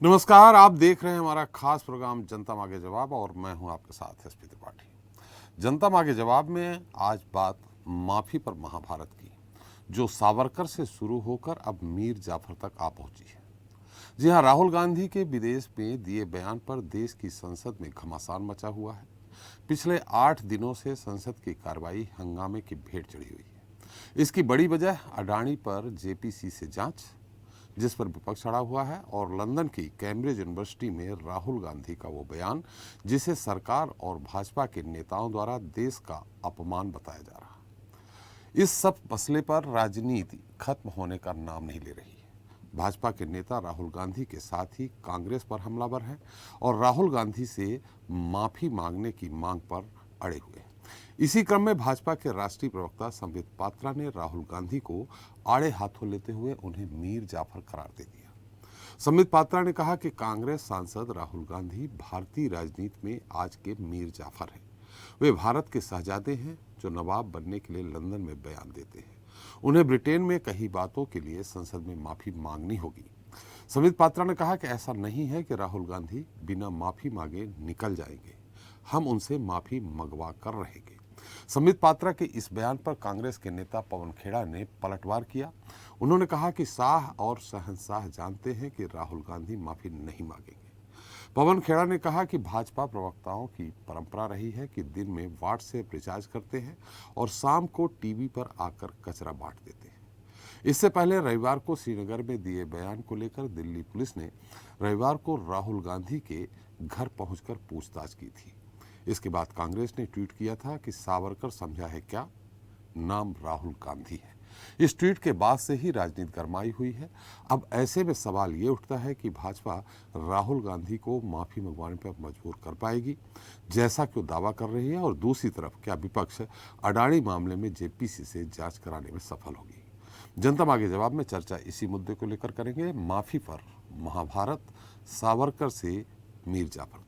नमस्कार, आप देख रहे हैं हमारा खास प्रोग्राम जनता मांगे जवाब और मैं हूं आपके साथ एसपी त्रिपाठी। जनता मांगे जवाब में आज बात माफी पर महाभारत की, जो सावरकर से शुरू होकर अब मीर जाफर तक आ पहुंची है। जी हां, राहुल गांधी के विदेश में दिए बयान पर देश की संसद में घमासान मचा हुआ है। पिछले 8 दिनों से संसद की कार्रवाई हंगामे की भेंट चढ़ी हुई है। इसकी बड़ी वजह अडानी पर जेपीसी से जांच, जिस पर विपक्ष अड़ा हुआ है, और लंदन की कैम्ब्रिज यूनिवर्सिटी में राहुल गांधी का वो बयान जिसे सरकार और भाजपा के नेताओं द्वारा देश का अपमान बताया जा रहा है। इस सब मसले पर राजनीति खत्म होने का नाम नहीं ले रही है। भाजपा के नेता राहुल गांधी के साथ ही कांग्रेस पर हमलावर हैं और राहुल गांधी से माफी मांगने की मांग पर अड़े हुए हैं। इसी क्रम में भाजपा के राष्ट्रीय प्रवक्ता संबित पात्रा ने राहुल गांधी को आड़े हाथों लेते हुए उन्हें मीर जाफर करार दे दिया। संबित पात्रा ने कहा कि कांग्रेस सांसद राहुल गांधी भारतीय राजनीति में आज के मीर जाफर हैं। वे भारत के शहजादे हैं जो नवाब बनने के लिए लंदन में बयान देते हैं। उन्हें ब्रिटेन में कई बातों के लिए संसद में माफी मांगनी होगी। संबित पात्रा ने कहा कि ऐसा नहीं है कि राहुल गांधी बिना माफी मांगे निकल जाएंगे, हम उनसे माफी मंगवा कर रहेंगे। संबित पात्रा के इस बयान पर कांग्रेस के नेता पवन खेड़ा ने पलटवार किया। उन्होंने कहा कि शाह और शहंशाह जानते हैं कि राहुल गांधी माफी नहीं मांगेंगे। पवन खेड़ा ने कहा कि भाजपा प्रवक्ताओं की परंपरा रही है कि दिन में व्हाट्सएप रिचार्ज करते हैं और शाम को टीवी पर आकर कचरा बांट देते हैं। इससे पहले रविवार को श्रीनगर में दिए बयान को लेकर दिल्ली पुलिस ने रविवार को राहुल गांधी के घर पहुंचकर पूछताछ की थी। इसके बाद कांग्रेस ने ट्वीट किया था कि सावरकर समझा है क्या, नाम राहुल गांधी है। इस ट्वीट के बाद से ही राजनीति गरमाई हुई है। अब ऐसे में सवाल ये उठता है कि भाजपा राहुल गांधी को माफी मंगवाने पर मजबूर कर पाएगी, जैसा कि वो दावा कर रही है, और दूसरी तरफ क्या विपक्ष अडानी मामले में जेपीसी से जांच कराने में सफल होगी। जनता मांगे जवाब में चर्चा इसी मुद्दे को लेकर करेंगे, माफी पर महाभारत, सावरकर से मीर जाफर तक।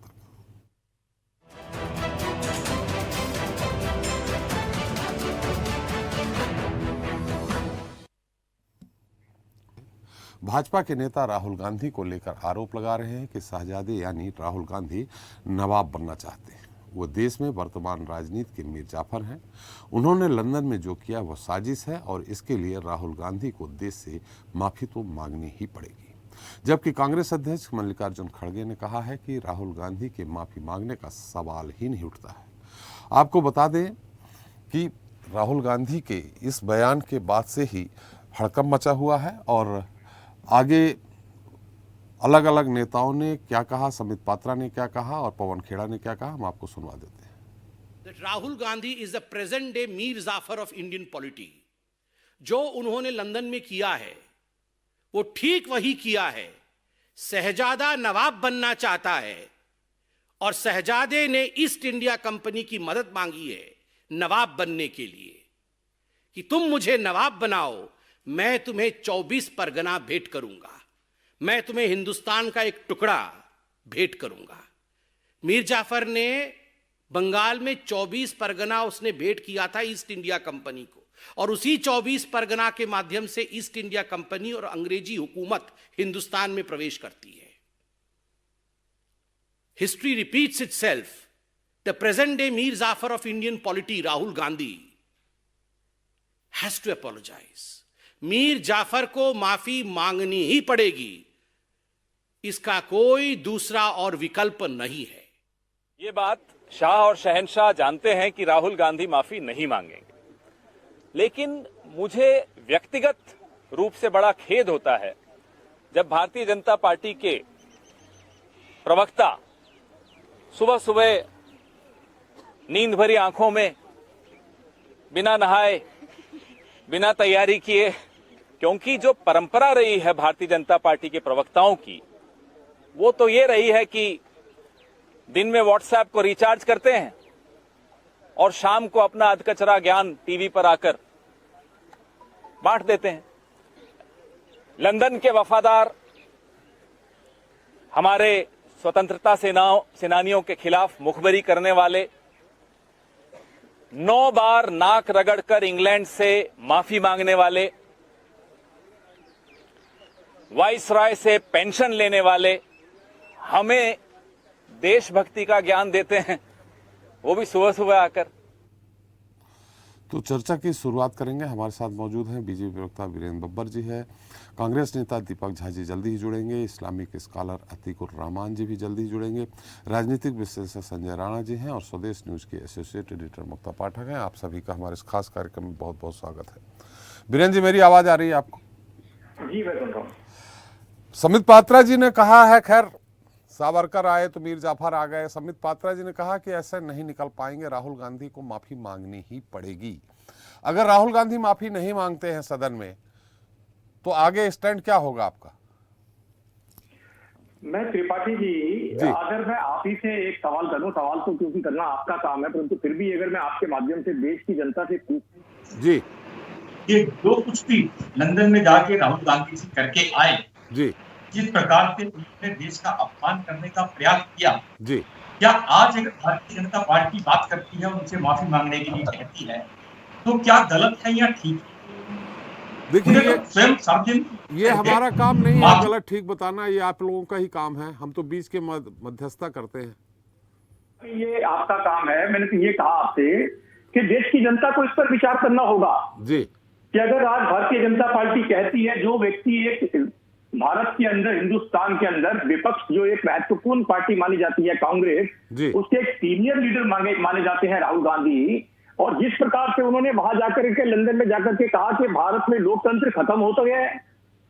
भाजपा के नेता राहुल गांधी को लेकर आरोप लगा रहे हैं कि शहजादे यानी राहुल गांधी नवाब बनना चाहते हैं। वो देश में वर्तमान राजनीति के मीर जाफर हैं। उन्होंने लंदन में जो किया वह साजिश है और इसके लिए राहुल गांधी को देश से माफी तो मांगनी ही पड़ेगी। जबकि कांग्रेस अध्यक्ष मल्लिकार्जुन खड़गे ने कहा है कि राहुल गांधी के माफी मांगने का सवाल ही नहीं उठता है। आपको बता दें कि राहुल गांधी के इस बयान के बाद से ही हड़कंप मचा हुआ है और आगे अलग अलग नेताओं ने क्या कहा, संबित पात्रा ने क्या कहा और पवन खेड़ा ने क्या कहा, हम आपको सुनवा देते हैं। Rahul Gandhi is the present day Mir Jafar of Indian polity. जो उन्होंने लंदन में किया है वो ठीक वही किया है। शहजादा नवाब बनना चाहता है और शहजादे ने ईस्ट इंडिया कंपनी की मदद मांगी है नवाब बनने के लिए कि तुम मुझे नवाब बनाओ, मैं तुम्हें 24 परगना भेंट करूंगा, मैं तुम्हें हिंदुस्तान का एक टुकड़ा भेंट करूंगा। मीर जाफर ने बंगाल में 24 परगना उसने भेंट किया था ईस्ट इंडिया कंपनी को, और उसी 24 परगना के माध्यम से ईस्ट इंडिया कंपनी और अंग्रेजी हुकूमत हिंदुस्तान में प्रवेश करती है। History repeats itself. The present day Mir Jafar of Indian polity Rahul Gandhi has to apologise. Mir Jafar को माफी मांगनी ही पड़ेगी, इसका कोई दूसरा और विकल्प नहीं है। ये बात शाह और शहंशाह जानते हैं कि राहुल गांधी माफी नहीं मांगेंगे, लेकिन मुझे व्यक्तिगत रूप से बड़ा खेद होता है जब भारतीय जनता पार्टी के प्रवक्ता सुबह सुबह नींद भरी आंखों में बिना नहाए बिना तैयारी किए, क्योंकि जो परंपरा रही है भारतीय जनता पार्टी के प्रवक्ताओं की वो तो ये रही है कि दिन में व्हाट्सएप को रिचार्ज करते हैं और शाम को अपना अधकचरा ज्ञान टीवी पर आकर बांट देते हैं। लंदन के वफादार हमारे स्वतंत्रता सेनानियों के खिलाफ मुखबरी करने वाले 9 बार नाक रगड़कर इंग्लैंड से माफी मांगने वाले, वाइसराय से पेंशन लेने वाले हमें देशभक्ति का ज्ञान देते हैं, वो भी सुबह सुबह आकर। तो चर्चा की शुरुआत करेंगे। हमारे साथ मौजूद हैं बीजेपी प्रवक्ता वीरेंद्र बब्बर जी है, कांग्रेस नेता दीपक झा जी जल्दी ही जुड़ेंगे, इस्लामिक स्कॉलर अतीकुर रहमान जी भी जल्दी ही जुड़ेंगे, राजनीतिक विश्लेषक संजय राणा जी हैं और स्वदेश न्यूज के एसोसिएट एडिटर मुक्ता पाठक हैं। आप सभी का हमारे इस खास कार्यक्रम में बहुत बहुत स्वागत है। वीरेंद्र जी, मेरी आवाज आ रही है आपको? जी मैं सुन रहा हूँ। समित पात्रा जी ने कहा है, खैर सावरकर आए तो मीर जाफर आ गए, समित पात्रा जी ने कहा कि ऐसे नहीं निकल पाएंगे, राहुल गांधी को माफी मांगनी ही पड़ेगी। अगर राहुल गांधी माफी नहीं मांगते हैं सदन में तो आगे स्टैंड क्या होगा आपका? मैं त्रिपाठी जी, अगर मैं आप ही से एक सवाल करूं, सवाल तो क्योंकि करना आपका काम है, परंतु फिर भी अगर मैं आपके माध्यम से देश की जनता से पूछूं जी, ये जो कुछ भी लंदन में जाके राहुल गांधी जी करके आए, जी, जिस प्रकार से उन्होंने देश का अपमान करने का प्रयास किया, जी, क्या आज अगर भारतीय जनता पार्टी बात करती है, उनसे माफी मांगने के लिए कहती है, तो क्या गलत है या ठीक है? देखिए स्वयं सार्वजनिक ये हमारा काम नहीं है गलत ठीक बताना, ये आप लोगों का ही काम है, हम तो बीच के मध्यस्थता करते हैं। ये आपका काम है। मैंने तो ये कहा आपसे कि देश की जनता को इस पर विचार करना होगा जी, कि अगर आज भारतीय जनता पार्टी कहती है, जो व्यक्ति एक भारत के अंदर, हिंदुस्तान के अंदर विपक्ष जो एक महत्वपूर्ण पार्टी मानी जाती है कांग्रेस, उसके एक सीनियर लीडर माने जाते हैं राहुल गांधी, और जिस प्रकार से उन्होंने वहां जाकर के लंदन में जाकर के कहा कि भारत में लोकतंत्र खत्म हो तो गया है,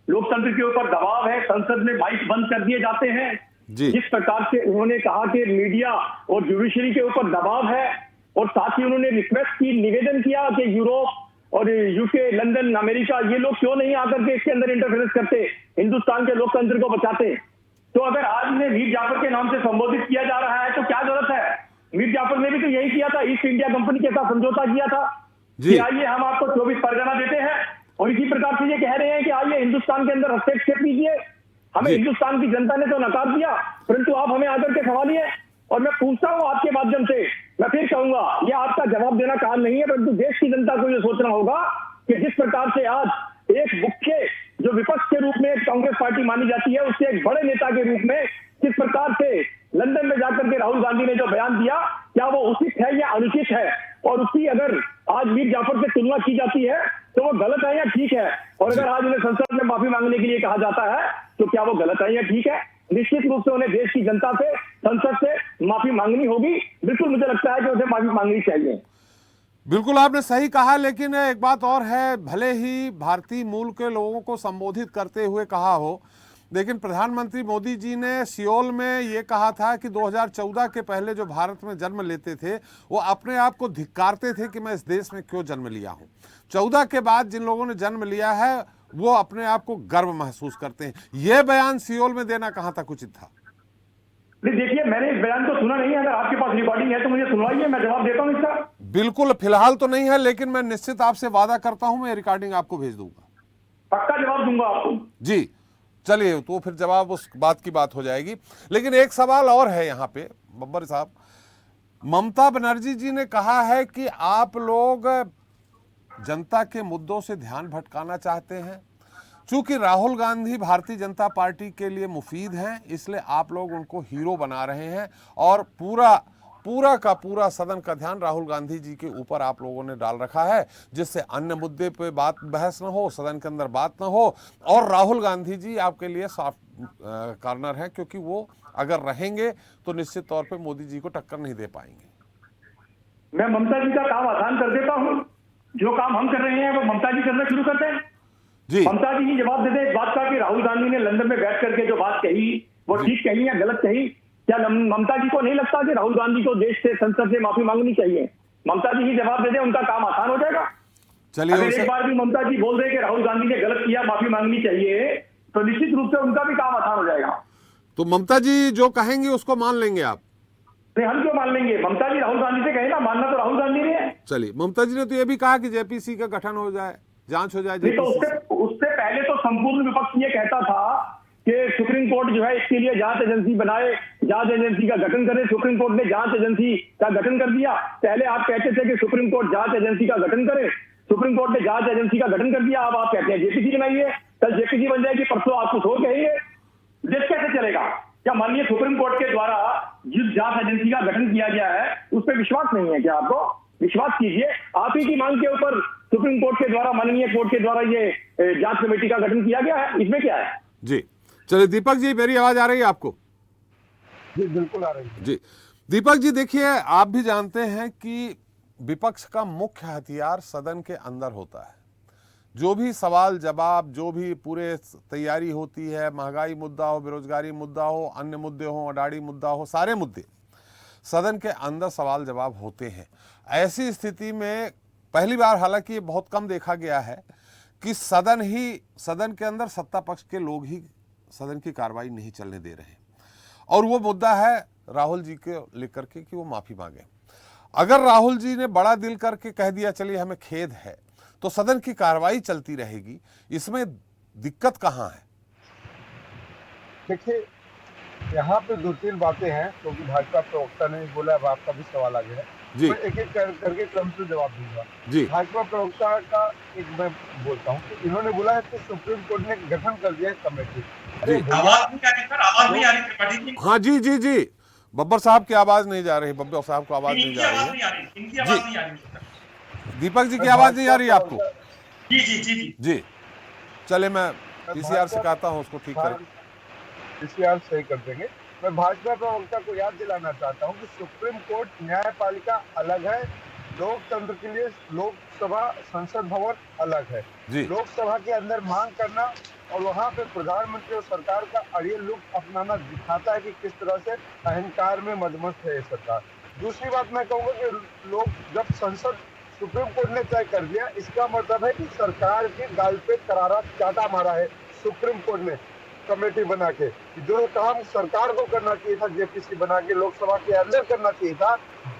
लोकतंत्र के ऊपर दबाव है, संसद में माइक बंद कर दिए जाते हैं, जिस प्रकार से उन्होंने कहा कि मीडिया और जुडिशरी के ऊपर दबाव है, और साथ ही उन्होंने रिक्वेस्ट की, निवेदन किया कि यूरोप और यूके, लंदन, अमेरिका, ये लोग क्यों नहीं आकर के इसके अंदर इंटरफेरेंस करते, हिंदुस्तान के लोकतंत्र को बचाते। तो अगर आज इन्हें मीर जाफर के नाम से संबोधित किया जा रहा है तो क्या जरूरत है? मीर जाफर ने भी तो यही किया था, ईस्ट इंडिया कंपनी के साथ समझौता किया था कि आइए हम आपको 24 परगना देते हैं, और इसी प्रकार से ये कह रहे हैं कि आइए हिंदुस्तान के अंदर हस्तक्षेप कीजिए। हमें हिंदुस्तान की जनता ने तो नकार दिया, परंतु आप हमें आकर के सवालिए। और मैं पूछता हूं आपके माध्यम से, मैं फिर कहूंगा, ये आपका जवाब देना काम नहीं है, परंतु देश की जनता को यह सोचना होगा कि जिस प्रकार से आज एक मुख्य जो विपक्ष के रूप में कांग्रेस पार्टी मानी जाती है, उसके एक बड़े नेता के रूप में किस प्रकार से लंदन में जाकर के राहुल गांधी ने जो बयान दिया, क्या वो उचित है या अनुचित है, और उसकी अगर आज मीर जाफर से तुलना की जाती है तो वो गलत है या ठीक है, और अगर आज उन्हें संसद में माफी मांगने के लिए कहा जाता है तो क्या वो गलत है या ठीक है? निश्चित रूप से उन्हें देश की जनता से, संसद से माफी मांगनी होगी। बिल्कुल मुझे लगता है कि उन्हें माफी मांगनी चाहिए। बिल्कुल आपने सही कहा, लेकिन एक बात और है, भले ही भारतीय मूल के लोगों को संबोधित करते हुए कहा हो, लेकिन प्रधानमंत्री मोदी जी ने सियोल में ये कहा था कि 2014 के पहले जो भारत में जन्म लेते थे वो अपने आप को धिक्कारते थे कि मैं इस देश में क्यों जन्म लिया हूं। 14 के बाद जिन लोगों ने जन्म लिया है वो अपने आप को गर्व महसूस करते हैं। यह बयान सियोल में देना कहां तक उचित था? देखिए, मैंने इस बयान को सुना नहीं है, अगर आपके पास रिकॉर्डिंग है तो मुझे सुनवाइए, मैं जवाब देता हूं इसका। बिल्कुल, फिलहाल तो नहीं है, लेकिन मैं निश्चित आपसे वादा करता हूं मैं रिकॉर्डिंग आपको भेज दूंगा, पक्का जवाब दूंगा आपको। जी चलिए, तो फिर जवाब उस बात की बात हो जाएगी। लेकिन एक सवाल और है यहाँ पे बब्बर साहब, ममता बनर्जी जी ने कहा है कि आप लोग जनता के मुद्दों से ध्यान भटकाना चाहते हैं, चूंकि राहुल गांधी भारतीय जनता पार्टी के लिए मुफीद हैं, इसलिए आप लोग उनको हीरो बना रहे हैं और पूरा का पूरा सदन का ध्यान राहुल गांधी जी के ऊपर आप लोगों ने डाल रखा है, जिससे अन्य मुद्दे पे बात बहस न हो, सदन के अंदर बात न हो। और राहुल गांधी जी आपके लिए सॉफ्ट कॉर्नर है, क्योंकि वो अगर रहेंगे तो निश्चित तौर पे मोदी जी को टक्कर नहीं दे पाएंगे। मैं ममता जी का काम आसान कर देता हूं, जो काम हम कर रहे हैं वो ममता जी करना शुरू करते हैं जी। ममता जी ही जवाब दे दे इस बात का कि राहुल गांधी ने लंदन में बैठ करके जो बात कही वो ठीक कही या गलत कही। क्या ममता जी को नहीं लगता कि राहुल गांधी को देश से, संसद से माफी मांगनी चाहिए? ममता जी ही जवाब दे दे, उनका काम आसान हो जाएगा। चलिए, अगर एक बार भी ममता जी बोल रहे कि राहुल गांधी ने गलत किया, माफी मांगनी चाहिए, तो निश्चित रूप से उनका भी काम आसान हो जाएगा। तो ममता जी जो कहेंगे उसको मान लेंगे आप? नहीं, हम क्यों मान लेंगे? ममता जी राहुल गांधी से कहे ना, मानना तो राहुल गांधी ने है। चलिए, ममता जी ने तो ये भी कहा कि जेपीसी का गठन हो जाए, जांच हो जाए। तो उससे पहले तो संपूर्ण विपक्ष ये कहता था कि सुप्रीम कोर्ट जो है इसके लिए जांच एजेंसी बनाए, जांच एजेंसी का गठन करे। सुप्रीम कोर्ट ने जांच एजेंसी का गठन कर दिया। पहले आप कहते थे कि सुप्रीम कोर्ट जांच एजेंसी का गठन करे, सुप्रीम कोर्ट ने जांच एजेंसी का गठन कर दिया। अब आप कहते हैं जेपीसी बनाइए, कल जेपीसी बन जाएगी, परसों आप कुछ और कहेंगे। देश कैसे चलेगा? क्या माननीय सुप्रीम कोर्ट के द्वारा जिस जांच एजेंसी का गठन किया गया है उस पर विश्वास नहीं है क्या आपको? विश्वास कीजिए, आप ही की मांग के ऊपर सुप्रीम कोर्ट के द्वारा, माननीय कोर्ट के द्वारा ये जांच कमेटी का गठन किया गया है, इसमें क्या है? जी चलिए दीपक जी, मेरी आवाज आ रही है आपको? जी बिल्कुल आ रही है जी दीपक जी, देखिए आप भी जानते हैं कि विपक्ष का मुख्य हथियार सदन के अंदर होता है। जो भी सवाल जवाब, जो भी पूरे तैयारी होती है, महंगाई मुद्दा हो, बेरोजगारी मुद्दा हो, अन्य मुद्दे हो, अडाड़ी मुद्दा हो, सारे मुद्दे सदन के अंदर सवाल जवाब होते हैं। ऐसी स्थिति में पहली बार, हालांकि ये बहुत कम देखा गया है कि सदन के अंदर सत्ता पक्ष के लोग ही सदन की कार्रवाई नहीं चलने दे रहे हैं। और वो मुद्दा है राहुल जी के लेकर के कि वो माफी मांगे। अगर राहुल जी ने बड़ा दिल करके कह दिया चलिए हमें खेद है, तो सदन की कार्रवाई चलती रहेगी, इसमें दिक्कत कहाँ है? देखिए, यहाँ पे दो तीन बातें हैं क्योंकि भाजपा प्रवक्ता ने बोला, अब आपका भी सवाल आ गया है, जी। मैं एक एक करके क्रम से जवाब दूंगा। जी। भाजपा प्रवक्ता का एक मैं बोलता हूँ कि इन्होंने बोला है कि सुप्रीम कोर्ट ने गठन कर दिया है कमेटी। जी। आवाज नहीं आ रही सर, आवाज नहीं आ रही त्रिपाठी जी। हाँ जी जी जी, बब्बर साहब की आवाज नहीं जा रही, बब्बर साहब को आवाज नहीं इनकी जा आवाज रही नहीं आ रही, इनकी जी। आवाज नहीं आ रही सर। दीपक जी की आवाज नहीं आ रही आपको? जी जी जी जी जी चले, मैं पीसीआर से कहता हूँ उसको ठीक करें। पीसीआर सही कर देंगे। मैं भाजपा प्रवक्ता को याद दिलाना चाहता हूँ कि सुप्रीम कोर्ट न्यायपालिका अलग है, लोकतंत्र के लिए लोकसभा संसद भवन अलग है। जी। लोकसभा के अंदर मांग करना और वहां पे प्रधानमंत्री और सरकार का अड़ियल लुक अपनाना दिखाता है कि किस तरह से अहंकार में मदमस्त है ये सरकार। दूसरी बात मैं कहूंगा कि लोग जब संसद सुप्रीम कोर्ट ने तय कर दिया, इसका मतलब है कि सरकार के गाल पे करारा चाटा मारा है सुप्रीम कोर्ट ने कमेटी बना के। जो काम सरकार को करना चाहिए था जेपीसी बना के लोकसभा के अंदर करना चाहिए था,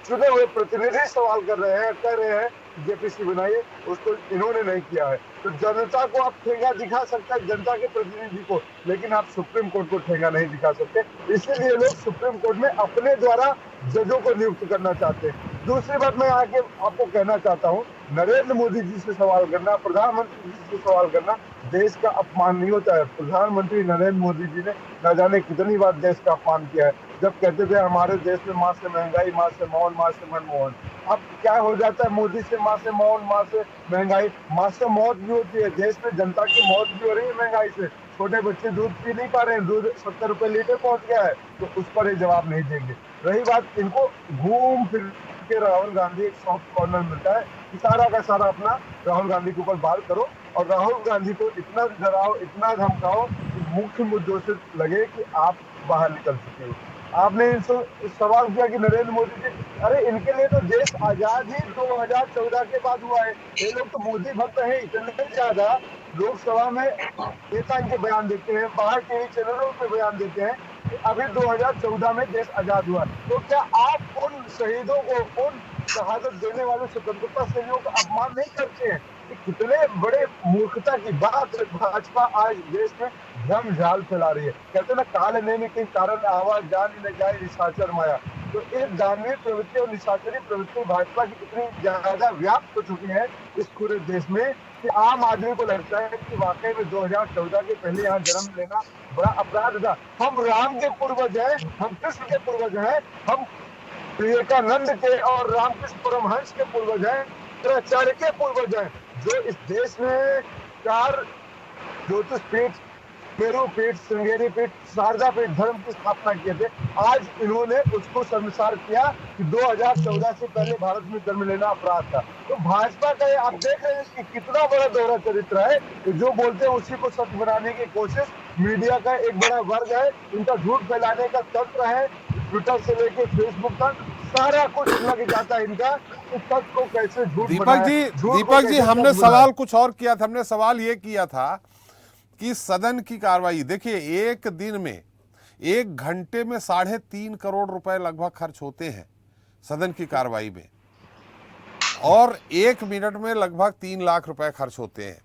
चुने हुए प्रतिनिधि सवाल कर रहे हैं, कह रहे हैं जेपीसी बनाइए, उसको इन्होंने नहीं किया है। तो जनता को आप ठेंगा दिखा सकते हैं, जनता के प्रतिनिधि को, लेकिन आप सुप्रीम कोर्ट को ठेंगा नहीं दिखा सकते। इसीलिए लोग सुप्रीम कोर्ट में अपने द्वारा जजों को नियुक्त करना चाहते हैं। दूसरी बात मैं आगे आपको कहना चाहता हूँ, नरेंद्र मोदी जी से सवाल करना, प्रधानमंत्री जी से सवाल करना देश का अपमान नहीं होता है। प्रधानमंत्री नरेंद्र मोदी जी ने न जाने कितनी बार देश का अपमान किया है, जब कहते थे हमारे देश में माँ से महंगाई, माँ से मौन, माँ से मनमोहन। अब क्या हो जाता है, मोदी से माँ से मौन, माँ से महंगाई, माँ से मौत भी होती है। देश में जनता की मौत भी हो रही है महंगाई से। छोटे बच्चे दूध पी नहीं पा रहे हैं, दूध 70 रुपए लीटर पहुंच गया है, तो उस पर ये जवाब नहीं देंगे। रही बात, इनको घूम फिर के राहुल गांधी एक सॉफ्ट कॉर्नर मिलता है कि सारा का सारा अपना राहुल गांधी के ऊपर बात करो और राहुल गांधी को इतना डराओ, इतना धमकाओ कि मुख्य मुद्दों से लगे कि आप बाहर निकल चुके हो। आपने इनसे सवाल किया कि नरेंद्र मोदी जी, अरे इनके लिए तो देश आजाद ही 2014 के बाद हुआ है। ये लोग तो मोदी भक्त हैं इतने ज्यादा, लोकसभा में नेता इनके बयान देते हैं, बाहर टीवी चैनलों पे बयान देते हैं कि अभी 2014 में देश आजाद हुआ। तो क्या आप उन शहीदों को, उन शहादत देने वाले स्वतंत्रता सेनानियों का अपमान नहीं करते हैं? कितने बड़े मूर्खता की बात है। भाजपा आज देश में भ्रम जाल फैला रही है। कहते ना, काल नेमि के कारण आवाज जान न जाए निशाचर माया। तो इस दानवीय प्रवृत्ति और निशाचरी प्रवृत्ति भाजपा की इतनी ज्यादा व्याप्त हो चुकी है इस पूरे देश में कि आम आदमी को लगता है कि वाकई में 2014 के पहले यहाँ जन्म लेना बड़ा अपराध था। हम राम के पूर्वज हैं, हम कृष्ण के पूर्वज हैं, हम विवेकानंद के और रामकृष्ण परमहंस के पूर्वज हैं, शंकराचार्य के पूर्वज हैं, जो इस देश में 4 ज्योतिष पीठ, मेरू पीठ, श्रृंगेरी पीठ, शारदा पीठ धर्म की स्थापना किए थे। आज इन्होंने उसको शर्मसार किया कि 2014 से पहले भारत में जन्म लेना अपराध था। तो भाजपा का आप देख रहे हैं कि कितना बड़ा दोहरा चरित्र है, जो बोलते हैं उसी को सच बनाने की कोशिश। मीडिया का एक बड़ा वर्ग है, इनका झूठ फैलाने का तंत्र है, ट्विटर से लेके फेसबुक तक सारा कुछ लग जाता है इनका, इस तक को कैसे झूठ। दीपक जी हमने सवाल कुछ और किया था। हमने सवाल ये किया था कि सदन की कार्रवाई, देखिए एक दिन में, 1 घंटे में 3.5 करोड़ रुपए लगभग खर्च होते हैं सदन की कार्रवाई में, और 1 मिनट में लगभग 3 लाख रुपए खर्च होते हैं।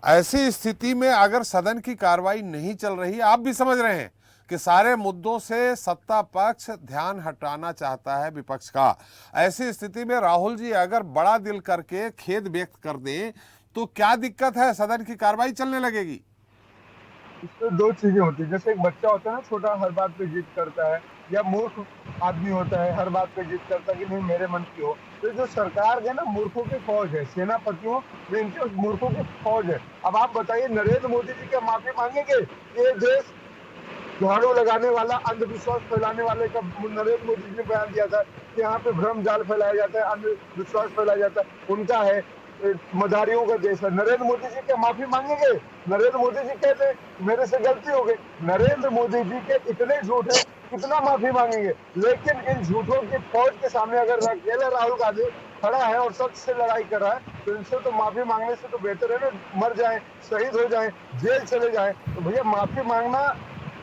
ऐसी स्थिति में अगर सदन की कार्रवाई नहीं चल रही, आप भी समझ रहे हैं कि सारे मुद्दों से सत्ता पक्ष ध्यान हटाना चाहता है विपक्ष का, ऐसी स्थिति में राहुल जी अगर बड़ा दिल करके खेद व्यक्त कर दें तो क्या दिक्कत है, सदन की कार्रवाई चलने लगेगी। इसमें दो चीजें होती है। जैसे एक बच्चा होता है ना छोटा, हर बात पे जिद करता है, या मूर्ख आदमी होता है, हर बात पे जिद करता है कि नहीं मेरे मन की हो। तो जो सरकार है ना, मूर्खों की फौज है, सेनापतियों में इनके मूर्खों की फौज है। अब आप बताइए, नरेंद्र मोदी जी क्या माफी मांगेंगे? ये देश झाड़ू लगाने वाला, अंधविश्वास फैलाने वाले का नरेंद्र मोदी जी ने बयान दिया था कि यहाँ पे भ्रम जाल फैलाया जाता है, अंधविश्वास फैलाया जाता है, उनका है। मदारियों का देश है। नरेंद्र मोदी जी क्या माफी मांगेंगे? नरेंद्र मोदी जी कहते मेरे से गलती हो गई। नरेंद्र मोदी जी के इतने झूठ है, कितना माफी मांगेंगे? लेकिन इन झूठों की फौज के सामने अगर अकेला राहुल गांधी खड़ा है और सच से लड़ाई कर रहा है, तो इनसे तो माफी मांगने से तो बेहतर है ना मर जाए, शहीद हो जाए, जेल चले जाए। तो भैया माफी मांगना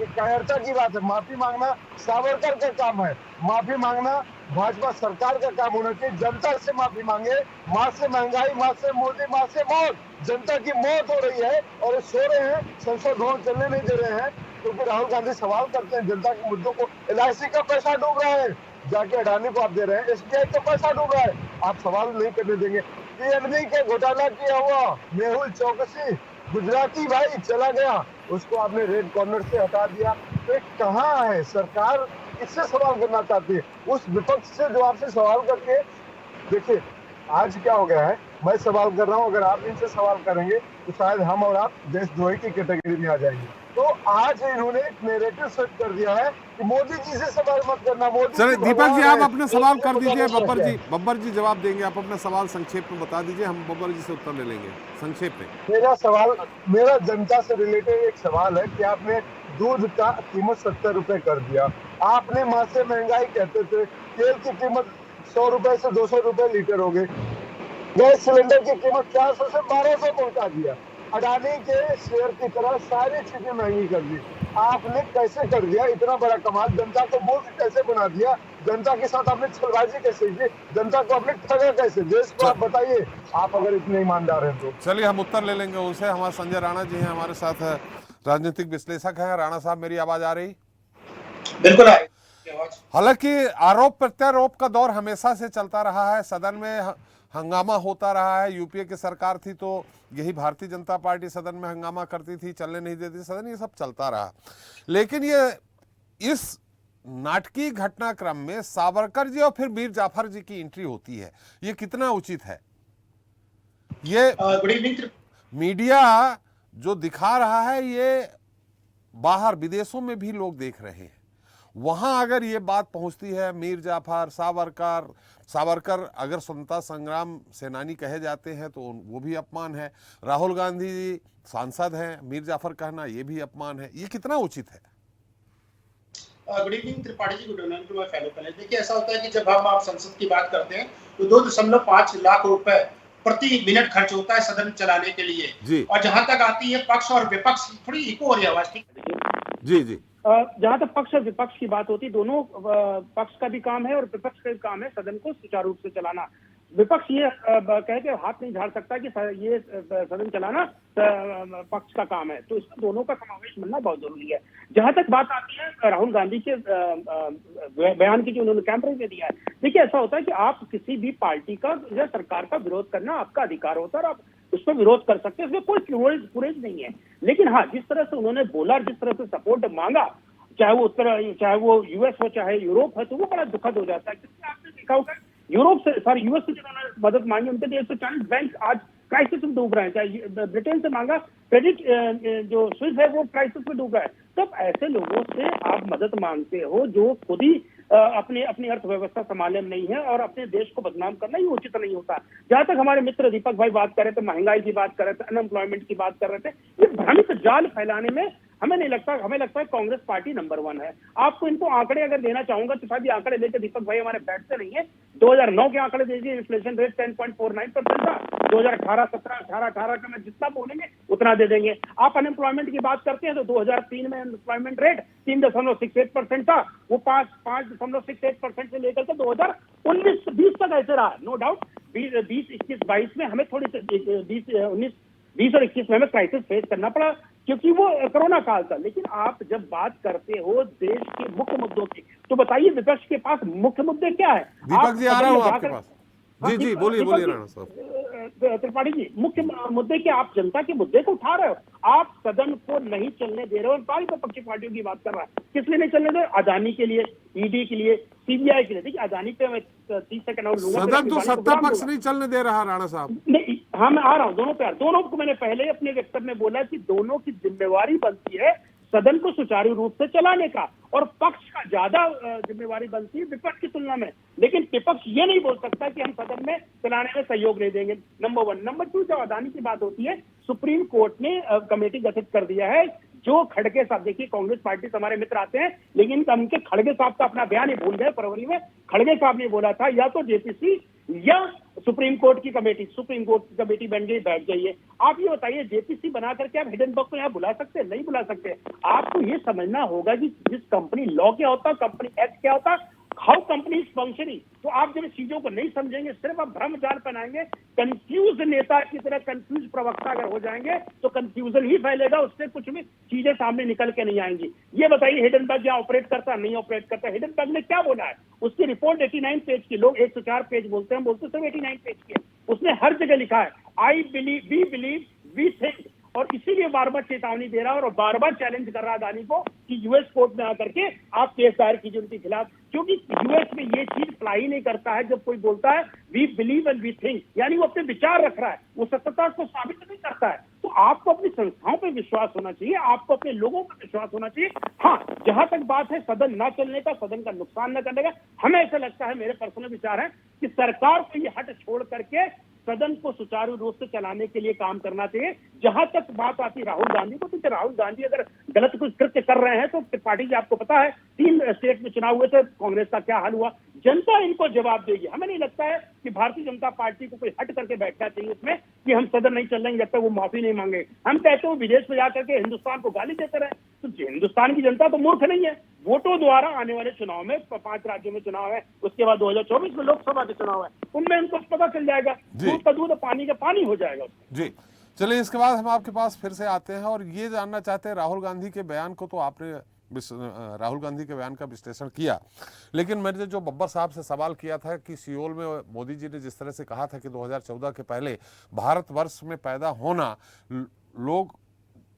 ये कायरता की बात है। माफी मांगना सावरकर का काम है। माफी मांगना भाजपा सरकार का काम होना चाहिए। जनता से माफी मांगे। माँ से महंगाई, माँ से मोदी, माँ से मौत। जनता की मौत हो रही है और सो रहे हैं, संसद भवन चलने नहीं दे रहे हैं, क्योंकि राहुल गांधी सवाल करते हैं जनता के मुद्दों को। LIC का पैसा डूब रहा है, जाके अडानी को आप दे रहे हैं। SBI का पैसा डूब रहा है, आप सवाल नहीं करने देंगे। PNB के घोटाला किया हुआ मेहुल चौकसी, गुजराती भाई चला गया, उसको आपने रेड कॉर्नर से हटा दिया। तो कहाँ है सरकार? किससे सवाल करना चाहती है? उस विपक्ष से जो आपसे सवाल करके देखिए आज क्या हो गया है। मैं सवाल कर रहा हूँ, अगर आप इनसे सवाल करेंगे तो शायद हम और आप देशद्रोही की कैटेगरी में आ जाएंगे। तो आज इन्होंने एक नैरेटिव सेट कर दिया है कि मोदी जी से सवाल मत करना। मोदी चलिए जी दीपक जी, भगवान आप है। अपने सवाल कर इनको दीजिए। बताना क्या है? बब्बर जी जवाब देंगे। आप अपना सवाल संक्षेप में बता दीजिए, हम बब्बर जी से उत्तर ले लेंगे संक्षेप में। मेरा जनता से रिलेटेड एक सवाल है कि आपने दूध का कीमत 70 रुपए कर दिया। आपने माँ से महंगाई कहते थे, तेल की कीमत 100 रुपए से 200 रुपए लीटर हो गई। गैस सिलेंडर की कीमत 400 से 1200 पहुंचा दिया। अडानी के शेयर की तरह सारी चीजें महंगी कर दी। आपने कैसे कर दिया इतना बड़ा कमाल? जनता को मूर्ख कैसे बना दिया? जनता के साथ आपने छलबाजी कैसे की? जनता को आपने ठगा कैसे? देश को आप बताइए, आप अगर इतने ईमानदार हैं तो। चलिए हम उत्तर ले लेंगे उनसे। हमारे संजय राणा जी हैं हमारे साथ, राजनीतिक विश्लेषक हैं। राणा साहब, मेरी आवाज आ रही? बिल्कुल आ रही। हालांकि आरोप प्रत्यारोप का दौर हमेशा से चलता रहा है। सदन में हंगामा होता रहा है। यूपीए की सरकार थी तो यही भारतीय जनता पार्टी सदन में हंगामा करती थी, चलने नहीं देती सदन, ये सब चलता रहा। लेकिन ये इस नाटकीय घटनाक्रम में सावरकर जी और फिर मीर जाफर जी की एंट्री होती है, ये कितना उचित है? ये गुड इवनिंग। मीडिया जो दिखा रहा है, ये बाहर विदेशों में भी लोग देख रहे हैं। वहां अगर ये बात पहुंचती है, मीर जाफर, सावरकर अगर स्वतंत्रता संग्राम सेनानी कहे जाते हैं तो वो भी अपमान है। राहुल गांधी जी सांसद हैं, मीर जाफर कहना ये भी अपमान है। ये कितना उचित है? Good evening Tripathi ji, good evening to my fellow panellist. देखिए ऐसा होता है कि जब हम आप संसद की बात करते हैं तो 2.5 लाख रुपए प्रति मिनट खर्च होता है सदन चलाने के लिए। और जहां तक आती है पक्ष और विपक्ष, थोड़ी इको हो रही है आवाज, ठीक? जी। जहां तक पक्ष और विपक्ष की बात होती, दोनों पक्ष का भी काम है और विपक्ष का भी काम है सदन को सुचारू रूप से चलाना। विपक्ष ये कह के हाथ नहीं झाड़ सकता कि ये सदन चलाना पक्ष का काम है, तो इसमें दोनों का समावेश मिलना बहुत जरूरी है। जहां तक बात आती है राहुल गांधी के बयान की जो उन्होंने कैंपेन में दिया है, देखिए ऐसा होता है कि आप किसी भी पार्टी का या सरकार का विरोध करना आपका अधिकार होता है और आप उस पर विरोध कर सकते हैं, उसमें कोई कुरेज नहीं है। लेकिन हाँ, जिस तरह से उन्होंने बोला, जिस तरह से सपोर्ट मांगा, चाहे वो यूएस हो चाहे यूरोप है, तो वो बड़ा दुखद हो जाता है। क्योंकि आपने देखा होगा यूरोप से यूएस से जिन्होंने मदद मांगी, उनके 140 बैंक आज क्राइसिस में डूब रहे हैं। चाहे ब्रिटेन से मांगा क्रेडिट जो स्विस है वो क्राइसिस में डूब रहा है। तब ऐसे लोगों से आप मदद मांगते हो जो खुद ही अपनी अर्थव्यवस्था संभालने में नहीं है, और अपने देश को बदनाम करना ही उचित नहीं होता। जहां तक हमारे मित्र दीपक भाई बात कर रहे थे, महंगाई की बात कर रहे थे, अनएम्प्लॉयमेंट की बात कर रहे थे, ये भ्रमित जाल फैलाने में हमें लगता है कांग्रेस पार्टी नंबर 1 है। आपको इनको आंकड़े अगर देना चाहूंगा तो शायद आंकड़े लेकर दीपक भाई हमारे बैठते नहीं है। 2009 के आंकड़े दीजिए, इन्फ्लेशन रेट 10.49% था। 2018-17, 18 का मैं जितना बोलेंगे उतना दे देंगे। आप अनएम्प्लॉयमेंट की बात करते हैं तो 2003 में अनएम्प्लॉयमेंट रेट 3.68% था, वो 5.68% से लेकर के 2019-20 तक ऐसे रहा। नो डाउट 20-21-22 में हमें थोड़ी सी 20 और 21 में हमें क्राइसिस फेस करना पड़ा क्योंकि वो कोरोना काल था। लेकिन आप जब बात करते हो देश के मुख्य मुद्दों की, तो बताइए विपक्ष के पास मुख्य मुद्दे क्या है? दीपक जी आ रहा हूं आपके पास। जी बोलिए राणा साहब। त्रिपाठी जी, मुख्य मुद्दे के आप जनता के मुद्दे को उठा रहे हो, आप सदन को नहीं चलने दे रहे हो। और सारी विपक्षी पार्टियों की बात कर रहा है, किस लिए नहीं चलने दे रहे? अदानी के लिए, ईडी के लिए, सीबीआई के लिए। देखिए अदानी पे मैं 30 सेकंड और लूंगा। सदन तो सत्ता पक्ष नहीं चलने दे रहा राणा साहब। नहीं, हाँ मैं आ रहा हूँ, दोनों पे दोनों को मैंने पहले ही अपने वक्तव्य में बोला कि दोनों की जिम्मेवारी बनती है सदन को सुचारू रूप से चलाने का, और पक्ष का ज्यादा जिम्मेवारी बनती है विपक्ष की तुलना में। लेकिन विपक्ष ये नहीं बोल सकता कि हम सदन में चलाने में सहयोग नहीं देंगे, नंबर 1। नंबर 2, जब अदानी की बात होती है, सुप्रीम कोर्ट ने कमेटी गठित कर दिया है। जो खड़गे साहब, देखिए कांग्रेस पार्टी से हमारे मित्र आते हैं, लेकिन उनके खड़गे साहब का अपना बयान ही भूल गए फरवरी में। खड़गे साहब ने बोला था या तो जेपीसी या सुप्रीम कोर्ट की कमेटी बन गई, बैठ जाइए। आप ये बताइए, जेपीसी बना करके आप हिडेनबर्ग को यहाँ बुला सकते हैं? नहीं बुला सकते। आपको ये समझना होगा कि जिस कंपनी लॉ क्या होता, कंपनी एक्ट क्या होता, हाउ कंपनी इज फंक्शनिंग। तो आप जब चीजों को नहीं समझेंगे, सिर्फ आप भ्रम जाल बनाएंगे, कंफ्यूज नेता की तरह कंफ्यूज प्रवक्ता अगर हो जाएंगे तो कंफ्यूजन ही फैलेगा, उससे कुछ भी चीजें सामने निकल के नहीं आएंगी। ये बताइए हिडेनबर्ग यहाँ ऑपरेट करता नहीं ऑपरेट करता? हिडेनबर्ग ने क्या बोला है? उसकी रिपोर्ट 89 पेज की, लोग 104 पेज बोलते हैं, बोलते सिर्फ 89 पेज की है। उसने हर जगह लिखा है I believe, we believe, we think, और इसीलिए बार बार चेतावनी दे रहा है और बार बार चैलेंज कर रहा है अदानी को कि यूएस कोर्ट में आकर के आप केस दायर कीजिए उनके खिलाफ, क्योंकि यूएस में ये चीज अप्लाई नहीं करता है। जब कोई बोलता है we believe and we think, यानी वो अपने विचार रख रहा है, वो सत्यता को साबित नहीं करता है। तो आपको अपनी संस्थाओं पर विश्वास होना चाहिए, आपको अपने लोगों पर विश्वास होना चाहिए। हाँ, जहां तक बात है सदन न चलने का, सदन का नुकसान न करने का, हमें ऐसा लगता है, मेरे पर्सनल विचार है कि सरकार को ये हट छोड़ करके सदन को सुचारू रूप से चलाने के लिए काम करना चाहिए। जहां तक बात आती राहुल गांधी को, तो राहुल गांधी अगर गलत कुछ कृत्य कर रहे हैं तो त्रिपाठी जी आपको पता है 3 स्टेट में चुनाव हुए थे, कांग्रेस का क्या हाल हुआ, जनता इनको जवाब देगी। हमें नहीं लगता है कि भारतीय जनता पार्टी को कोई हट करके बैठना चाहिए इसमें कि हम सदन नहीं चल रहे जब तक वो माफी नहीं मांगे। हम कहते हो विदेश में जाकर के हिंदुस्तान को गाली देते रहे, तो हिंदुस्तान की जनता तो मूर्ख नहीं है। वोटों द्वारा आने वाले चुनाव में 5 राज्यों में चुनाव है, उसके बाद 2024 में लोकसभा के चुनाव है, उनमें उनको पता चल जाएगा, दूध का दूध पानी का पानी हो जाएगा जी। चलिए, इसके बाद हम आपके पास फिर से आते हैं और ये जानना चाहते हैं, राहुल गांधी के बयान को तो आपने राहुल गांधी के बयान का विश्लेषण किया, लेकिन मैंने जो बब्बर साहब से सवाल किया था कि सियोल में मोदी जी ने जिस तरह से कहा था कि 2014 के पहले भारतवर्ष में पैदा होना लोग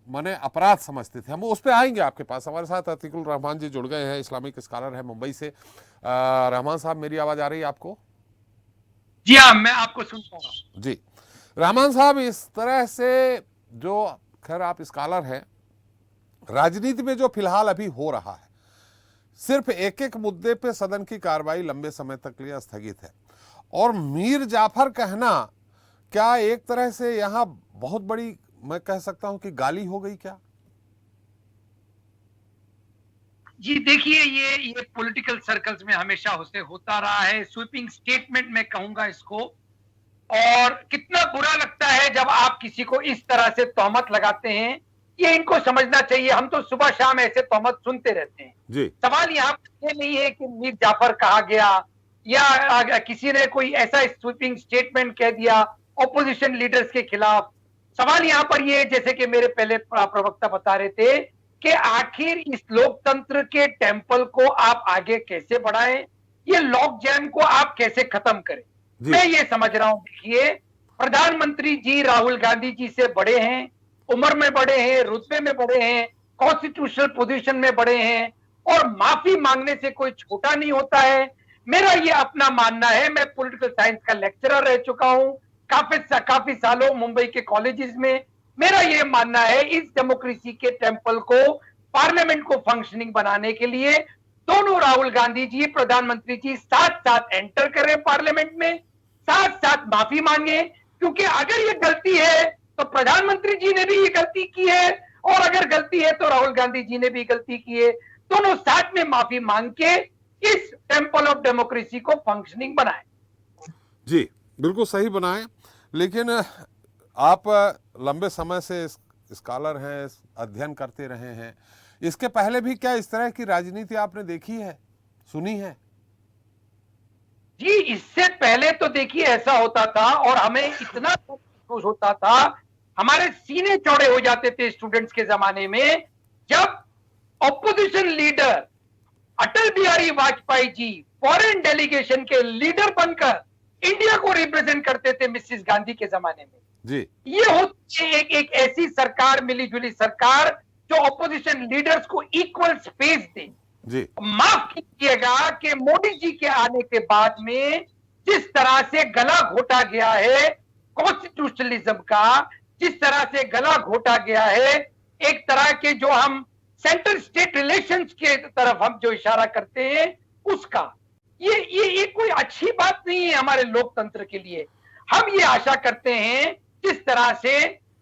माने अपराध समझते थे, हम उस पर आएंगे आपके पास। हमारे साथ अतीकुल रहमान जी जुड़ गए हैं, इस्लामिक स्कॉलर है मुंबई से। रहमान साहब, मेरी आवाज आ रही है आपको? जी हाँ, मैं आपको सुन पा रहा हूं। जी रहमान साहब, इस तरह से जो, खैर आप स्कॉलर हैं, राजनीति में जो फिलहाल अभी हो रहा है, सिर्फ एक एक मुद्दे पे सदन की कार्रवाई लंबे समय तक लिए स्थगित है, और मीर जाफर कहना क्या एक तरह से यहां बहुत बड़ी, मैं कह सकता हूं कि गाली हो गई क्या? जी देखिए, ये पॉलिटिकल सर्कल्स में हमेशा होता रहा है, स्वीपिंग स्टेटमेंट मैं कहूंगा इसको। और कितना बुरा लगता है जब आप किसी को इस तरह से तोहमत लगाते हैं, ये इनको समझना चाहिए। हम तो सुबह शाम ऐसे तोहमत सुनते रहते हैं जी। सवाल यहाँ पर ये नहीं है कि मीर जाफर कहा गया या किसी ने कोई ऐसा स्वीपिंग स्टेटमेंट कह दिया ऑपोजिशन लीडर्स के खिलाफ। सवाल यहाँ पर ये, जैसे कि मेरे पहले प्रवक्ता बता रहे थे, कि आखिर इस लोकतंत्र के टेम्पल को आप आगे कैसे बढ़ाएं, ये लॉक जैम को आप कैसे खत्म करें, मैं ये समझ रहा हूं। देखिए, प्रधानमंत्री जी राहुल गांधी जी से बड़े हैं, उम्र में बड़े हैं, रुतबे में बड़े हैं, कॉन्स्टिट्यूशनल पोजीशन में बड़े हैं, और माफी मांगने से कोई छोटा नहीं होता है। मेरा ये अपना मानना है, मैं पॉलिटिकल साइंस का लेक्चरर रह चुका हूं काफी सालों मुंबई के कॉलेजेस में। मेरा ये मानना है, इस डेमोक्रेसी के टेम्पल को, पार्लियामेंट को फंक्शनिंग बनाने के लिए दोनों राहुल गांधी जी, प्रधानमंत्री जी साथ साथ एंटर करें पार्लियामेंट में, साथ साथ माफी मांगे, क्योंकि अगर ये गलती है तो प्रधानमंत्री जी ने भी ये गलती की है, और अगर गलती है तो राहुल गांधी जी ने भी गलती की है। दोनों साथ में माफी मांग के इस टेम्पल ऑफ डेमोक्रेसी को फंक्शनिंग बनाएं। जी बिल्कुल सही बनाएं, लेकिन आप लंबे समय से स्कॉलर हैं, अध्ययन करते रहे हैं, इसके पहले भी क्या इस तरह की राजनीति आपने देखी है, सुनी है? जी, इससे पहले तो देखिए ऐसा होता था, और हमें इतना खुश होता था, हमारे सीने चौड़े हो जाते थे स्टूडेंट्स के जमाने में, जब opposition leader Atal Bihari Vajpayee ji foreign delegation के लीडर बनकर इंडिया को रिप्रेजेंट करते थे मिसेस गांधी के जमाने में। जी ये होती है एक ऐसी सरकार, मिलीजुली सरकार, जो ऑपोजिशन लीडर्स को इक्वल स्पेस दे। जी माफ कीजिएगा कि मोदी जी के आने के बाद में जिस तरह से गला घोटा गया है कॉन्स्टिट्यूशनलिज्म का, जिस तरह से गला घोटा गया है एक तरह के जो हम सेंट्रल स्टेट रिलेशंस के तरफ हम जो इशारा करते हैं उसका, ये कोई अच्छी बात नहीं है हमारे लोकतंत्र के लिए। हम ये आशा करते हैं जिस तरह से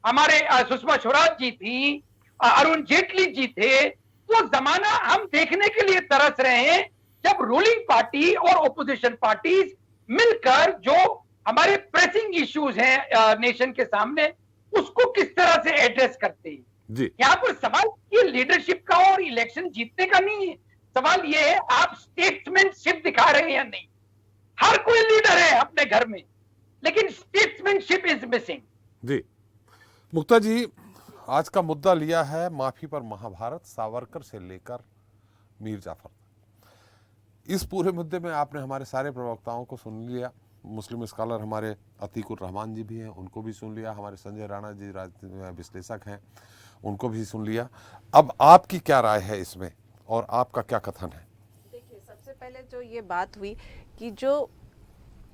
हमारे सुषमा स्वराज जी थी, अरुण जेटली जी थे, वो जमाना हम देखने के लिए तरस रहे हैं जब रूलिंग पार्टी और ओपोजिशन पार्टीज मिलकर जो हमारे प्रेसिंग इश्यूज हैं नेशन के सामने उसको किस तरह से एड्रेस करते हैं। जी यहाँ पर सवाल ये लीडरशिप का और इलेक्शन जीतने का नहीं है, सवाल ये है आप स्टेट्समैनशिप दिखा रहे हैं या नहीं। हर कोई लीडर है अपने घर में, लेकिन स्टेट्समैनशिप इज मिसिंग। जी मुक्ता जी, आज का मुद्दा लिया है माफी पर महाभारत, सावरकर से लेकर मीर जाफर। इस पूरे मुद्दे में आपने हमारे सारे प्रवक्ताओं को सुन लिया। मुस्लिम स्कॉलर हमारे अतीकुर रहमान जी भी हैं, उनको भी सुन लिया। हमारे संजय राणा जी विश्लेषक हैं, उनको भी सुन लिया। अब आपकी क्या राय है इसमें और आपका क्या कथन है? देखिए, सबसे पहले जो ये बात हुई कि जो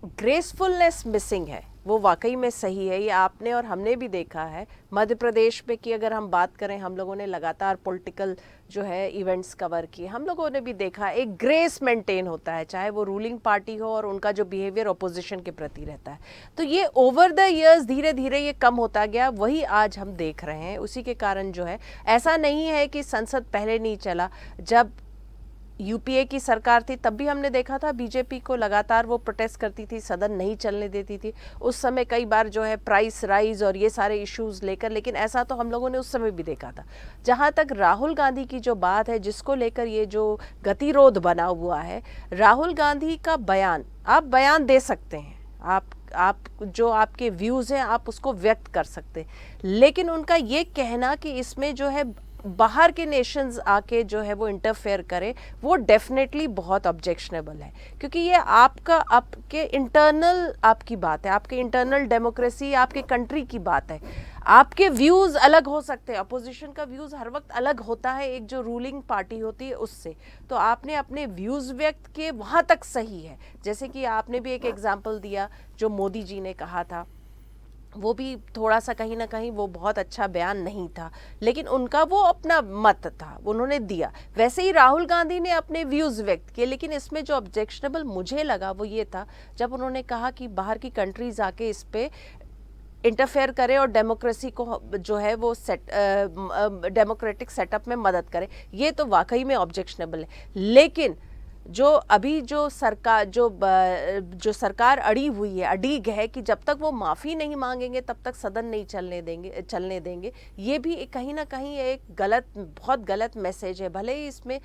ग्रेसफुलनेस मिसिंग है वो वाकई में सही है। ये आपने और हमने भी देखा है मध्य प्रदेश में कि अगर हम बात करें, हम लोगों ने लगातार पॉलिटिकल जो है इवेंट्स कवर किए, हम लोगों ने भी देखा एक ग्रेस मेंटेन होता है, चाहे वो रूलिंग पार्टी हो और उनका जो बिहेवियर ऑपोजिशन के प्रति रहता है। तो ये ओवर द इयर्स धीरे धीरे ये कम होता गया, वही आज हम देख रहे हैं। उसी के कारण जो है, ऐसा नहीं है कि संसद पहले नहीं चला। जब यूपीए की सरकार थी तब भी हमने देखा था बीजेपी को लगातार वो प्रोटेस्ट करती थी, सदन नहीं चलने देती थी। उस समय कई बार जो है प्राइस राइज और ये सारे इश्यूज लेकर, लेकिन ऐसा तो हम लोगों ने उस समय भी देखा था। जहाँ तक राहुल गांधी की जो बात है, जिसको लेकर ये जो गतिरोध बना हुआ है, राहुल गांधी का बयान, आप बयान दे सकते हैं, आप जो आपके व्यूज़ हैं आप उसको व्यक्त कर सकते हैं, लेकिन उनका ये कहना कि इसमें जो है बाहर के नेशंस आके जो है वो इंटरफेयर करे, वो डेफिनेटली बहुत ऑब्जेक्शनेबल है। क्योंकि ये आपके इंटरनल आपकी बात है, आपके इंटरनल डेमोक्रेसी, आपके कंट्री की बात है। आपके व्यूज़ अलग हो सकते हैं, अपोजिशन का व्यूज़ हर वक्त अलग होता है एक जो रूलिंग पार्टी होती है उससे। तो आपने अपने व्यूज़ व्यक्त किए, वहाँ तक सही है। जैसे कि आपने भी एक एग्जाम्पल दिया जो मोदी जी ने कहा था, वो भी थोड़ा सा कहीं ना कहीं वो बहुत अच्छा बयान नहीं था, लेकिन उनका वो अपना मत था, उन्होंने दिया। वैसे ही राहुल गांधी ने अपने व्यूज़ व्यक्त किए, लेकिन इसमें जो ऑब्जेक्शनेबल मुझे लगा वो ये था जब उन्होंने कहा कि बाहर की कंट्रीज आके इस पे इंटरफेयर करे और डेमोक्रेसी को जो है वो डेमोक्रेटिक सेटअप में मदद करे। ये तो वाकई में ऑब्जेक्शनेबल है। लेकिन जो अभी जो सरकार अड़ी हुई है, अड़ीग है कि जब तक वो माफ़ी नहीं मांगेंगे तब तक सदन नहीं चलने देंगे, ये भी कहीं ना कहीं एक बहुत गलत मैसेज है। भले ही इसमें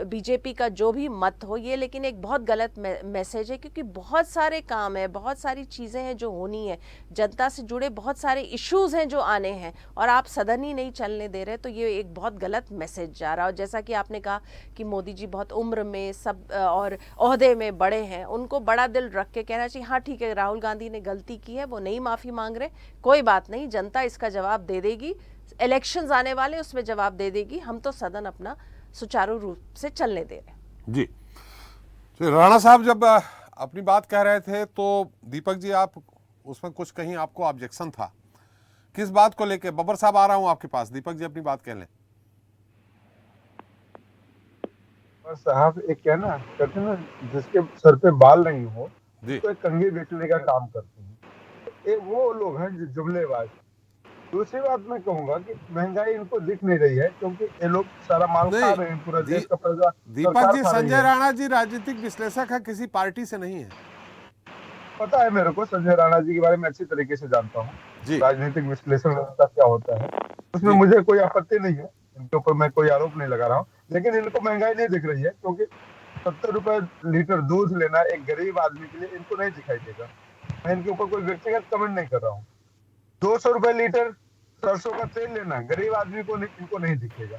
बीजेपी का जो भी मत हो ये, लेकिन एक बहुत गलत मैसेज है, क्योंकि बहुत सारे काम है, बहुत सारी चीज़ें हैं जो होनी है, जनता से जुड़े बहुत सारे इश्यूज हैं जो आने हैं, और आप सदन ही नहीं चलने दे रहे, तो ये एक बहुत गलत मैसेज जा रहा है। और जैसा कि आपने कहा कि मोदी जी बहुत उम्र में सब और ओहदे में बड़े हैं, उनको बड़ा दिल रख के कहना चाहिए हाँ ठीक है, राहुल गांधी ने गलती की है, वो नहीं माफ़ी मांग रहे, कोई बात नहीं, जनता इसका जवाब दे देगी, इलेक्शंस आने वाले उसमें जवाब दे देगी, हम तो सदन अपना सुचारू रूप से चलने दे रहे हैं। जी तो राणा साहब जब अपनी बात कह रहे थे तो दीपक जी आप उसमें कुछ कहीं आपको ऑब्जेक्शन था, किस बात को लेके? बब्बर साहब आ रहा हूं आपके पास, दीपक जी अपनी बात कह लें। साहब एक क्या ना कहते हैं ना, जिसके सर पे बाल नहीं हो तो एक कंघी बेचने का काम करते हैं, वो लोग हैं जो जुमलेबाज। दूसरी बात मैं कहूंगा कि महंगाई इनको दिख नहीं रही है क्योंकि ये लोग सारा माल खा रहे हैं, पूरा देश का प्रजा। दीपक जी, संजय राणा जी राजनीतिक विश्लेषक है, किसी पार्टी से नहीं है। पता है मेरे को, संजय राणा जी के बारे में अच्छी तरीके से जानता हूँ, राजनीतिक विश्लेषण क्या होता है उसमें मुझे कोई आपत्ति नहीं है, इनके ऊपर मैं कोई आरोप नहीं लगा रहा हूँ। लेकिन इनको महंगाई नहीं दिख रही है क्योंकि 70 रुपए लीटर दूध लेना एक गरीब आदमी के लिए इनको नहीं दिखाई देगा। मैं इनके ऊपर कोई व्यक्तिगत कमेंट नहीं कर रहा हूँ। 200 रुपए लीटर सरसों का तेल लेना गरीब आदमी को इनको नहीं दिखेगा,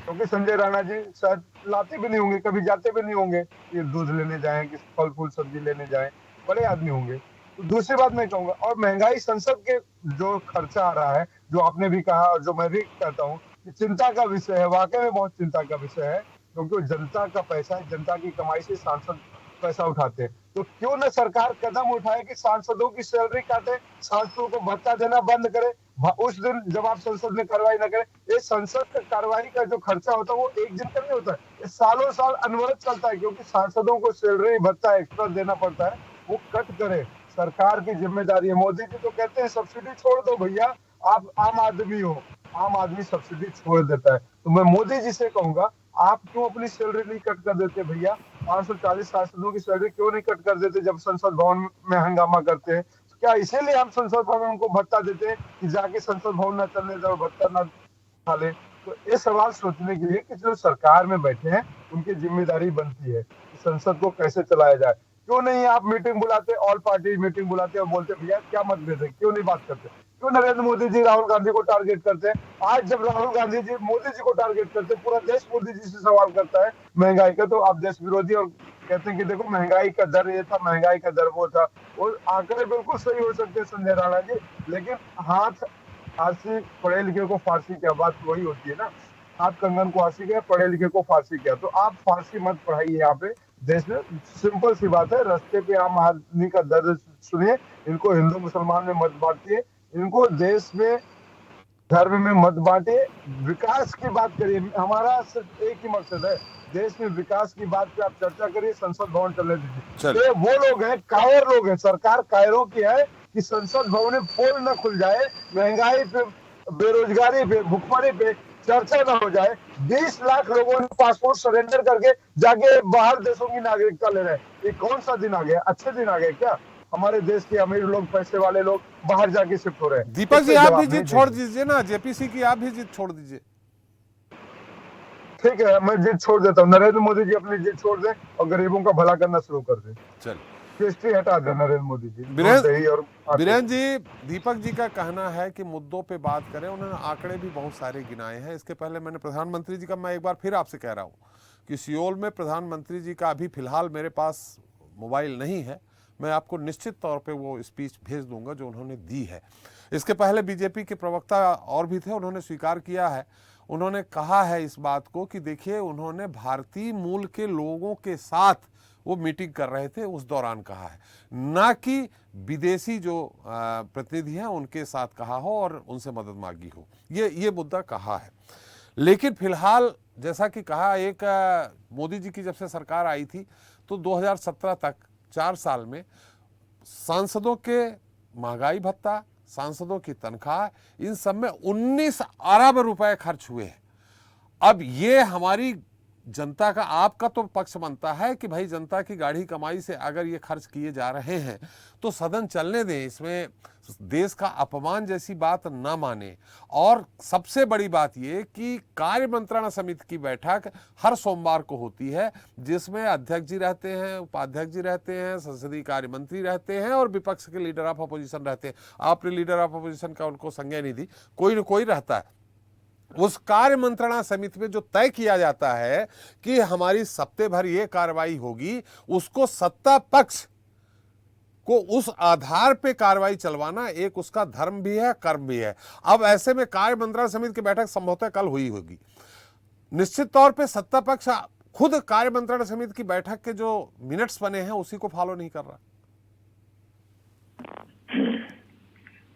क्योंकि संजय राणा जी शायद लाते भी नहीं होंगे, कभी जाते भी नहीं होंगे, ये दूध लेने जाएं, किसी फल फूल सब्जी लेने जाएं, बड़े आदमी होंगे। तो दूसरी बात मैं कहूंगा, और महंगाई संसद के जो खर्चा आ रहा है, जो आपने भी कहा और जो मैं भी कहता हूँ कि चिंता का विषय है, वाकई में बहुत चिंता का विषय है, क्योंकि जनता का पैसा है, जनता की कमाई से सांसद पैसा उठाते हैं। तो क्यों न सरकार कदम उठाए कि सांसदों की सैलरी काटे, सांसदों को भत्ता देना बंद करे। उस दिन जब आप संसद में कार्रवाई न करें, ये संसद का कार्रवाई का जो खर्चा होता है वो एक दिन का नहीं होता है, ये सालों साल अनवरत चलता है, क्योंकि सांसदों को सैलरी भत्ता एक्स्ट्रा देना पड़ता है, वो कट करे। सरकार की जिम्मेदारी है। मोदी जी तो कहते हैं सब्सिडी छोड़ दो भैया, आप आम आदमी हो, आम आदमी सब्सिडी छोड़ देता है। तो मैं मोदी जी से कहूंगा, आप क्यों अपनी सैलरी नहीं कट कर देते भैया? 540 सांसदों की सैलरी क्यों नहीं कट कर देते जब संसद भवन में हंगामा करते हैं? तो क्या इसीलिए हम संसद भवन उनको भत्ता देते हैं कि जाके संसद भवन न चलने दो, भत्ता न खा ले? तो ये सवाल सोचने के लिए कि जो सरकार में बैठे हैं उनकी जिम्मेदारी बनती है कि संसद को कैसे चलाया जाए। क्यों नहीं आप मीटिंग बुलाते, ऑल पार्टी मीटिंग बुलाते और बोलते भैया क्या मतभेद है, क्यों नहीं बात करते? क्यों नरेंद्र मोदी जी राहुल गांधी को टारगेट करते हैं? आज जब राहुल गांधी जी मोदी जी को टारगेट करते हैं, पूरा देश मोदी जी से सवाल करता है महंगाई का, तो आप देश विरोधी और कहते हैं कि देखो महंगाई का दर ये था, महंगाई का दर वो था। और आंकड़े बिल्कुल सही हो सकते हैं संजय राणा जी, लेकिन हाथ फारसी पढ़े लिखे को फारसी, क्या बात वही होती है ना, हाथ कंगन को फारसी क्या, पढ़े लिखे को फारसी क्या। तो आप फारसी मत पढ़ाइए यहाँ पे देश में, सिंपल सी बात है। रास्ते पे आम आदमी का दर्द सुनिए, इनको हिंदू मुसलमान में मत बांटिए, इनको देश में धर्म में मत बांटिए, विकास की बात करिए। हमारा सिर्फ एक ही मकसद है, देश में विकास की बात पे आप चर्चा करिए, संसद भवन चलने दीजिए। तो वो लोग हैं, कायर लोग हैं, सरकार कायरों की है कि संसद भवन में पोल न खुल जाए, महंगाई पे, बेरोजगारी पे, भुखमरी पे चर्चा न हो जाए। 20 लाख लोगों ने पासपोर्ट सरेंडर करके जाके बाहर देशों की नागरिकता ले रहे हैं। ये कौन सा दिन आ गया? अच्छे दिन आ गए क्या? हमारे देश के अमीर लोग, पैसे वाले लोग बाहर जाके शिफ्ट हो रहे हैं। दीपक जी आप भी जिद छोड़ दीजिए ना, जेपीसी की आप भी जिद छोड़ दीजिए। ठीक है, मैं जिद छोड़ देता हूँ, नरेंद्र मोदी जी अपनी जिद छोड़ दें और गरीबों का भला करना शुरू कर दें। चल हिस्ट्री हटा दें नरेंद्र मोदी जी। बीरेन जी, दीपक जी का कहना है कि मुद्दों पे बात करें। उन्होंने आंकड़े भी बहुत सारे गिनाए हैं। इसके पहले मैंने प्रधानमंत्री जी का, मैं एक बार फिर आपसे कह रहा हूँ कि सियोल में प्रधानमंत्री जी का अभी फिलहाल मेरे पास मोबाइल नहीं है, मैं आपको निश्चित तौर पे वो स्पीच भेज दूंगा जो उन्होंने दी है। इसके पहले बीजेपी के प्रवक्ता और भी थे, उन्होंने स्वीकार किया है, उन्होंने कहा है इस बात को कि देखिए उन्होंने भारतीय मूल के लोगों के साथ वो मीटिंग कर रहे थे, उस दौरान कहा है, ना कि विदेशी जो प्रतिनिधि हैं उनके साथ कहा हो और उनसे मदद मांगी हो। ये मुद्दा कहा है। लेकिन फिलहाल जैसा कि कहा, एक मोदी जी की जब से सरकार आई थी तो 2017 तक 4 साल में सांसदों के महंगाई भत्ता, सांसदों की तनख्वाह, इन सब में 19 अरब रुपए खर्च हुए हैं। अब ये हमारी जनता का, आपका तो पक्ष बनता है कि भाई जनता की गाढ़ी कमाई से अगर ये खर्च किए जा रहे हैं तो सदन चलने दें, इसमें देश का अपमान जैसी बात ना माने। और सबसे बड़ी बात ये कि कार्य मंत्रणा समिति की बैठक हर सोमवार को होती है, जिसमें अध्यक्ष जी रहते हैं, उपाध्यक्ष जी रहते हैं, संसदीय कार्य मंत्री रहते हैं और विपक्ष के लीडर ऑफ अपोजिशन रहते हैं। आपने लीडर ऑफ अपोजिशन का उनको संज्ञा नहीं दी, कोई न कोई रहता है। उस कार्य मंत्रणा समिति में जो तय किया जाता है कि हमारी सप्ताह भर ये कार्रवाई होगी, उसको सत्ता पक्ष को उस आधार पे कार्रवाई चलवाना एक उसका धर्म भी है, कर्म भी है। अब ऐसे में कार्य मंत्रणा समिति की बैठक संभवतः कल हुई होगी। निश्चित तौर पे सत्ता पक्ष खुद कार्य मंत्रणा समिति की बैठक के जो मिनट्स बने हैं उसी को फॉलो नहीं कर रहा।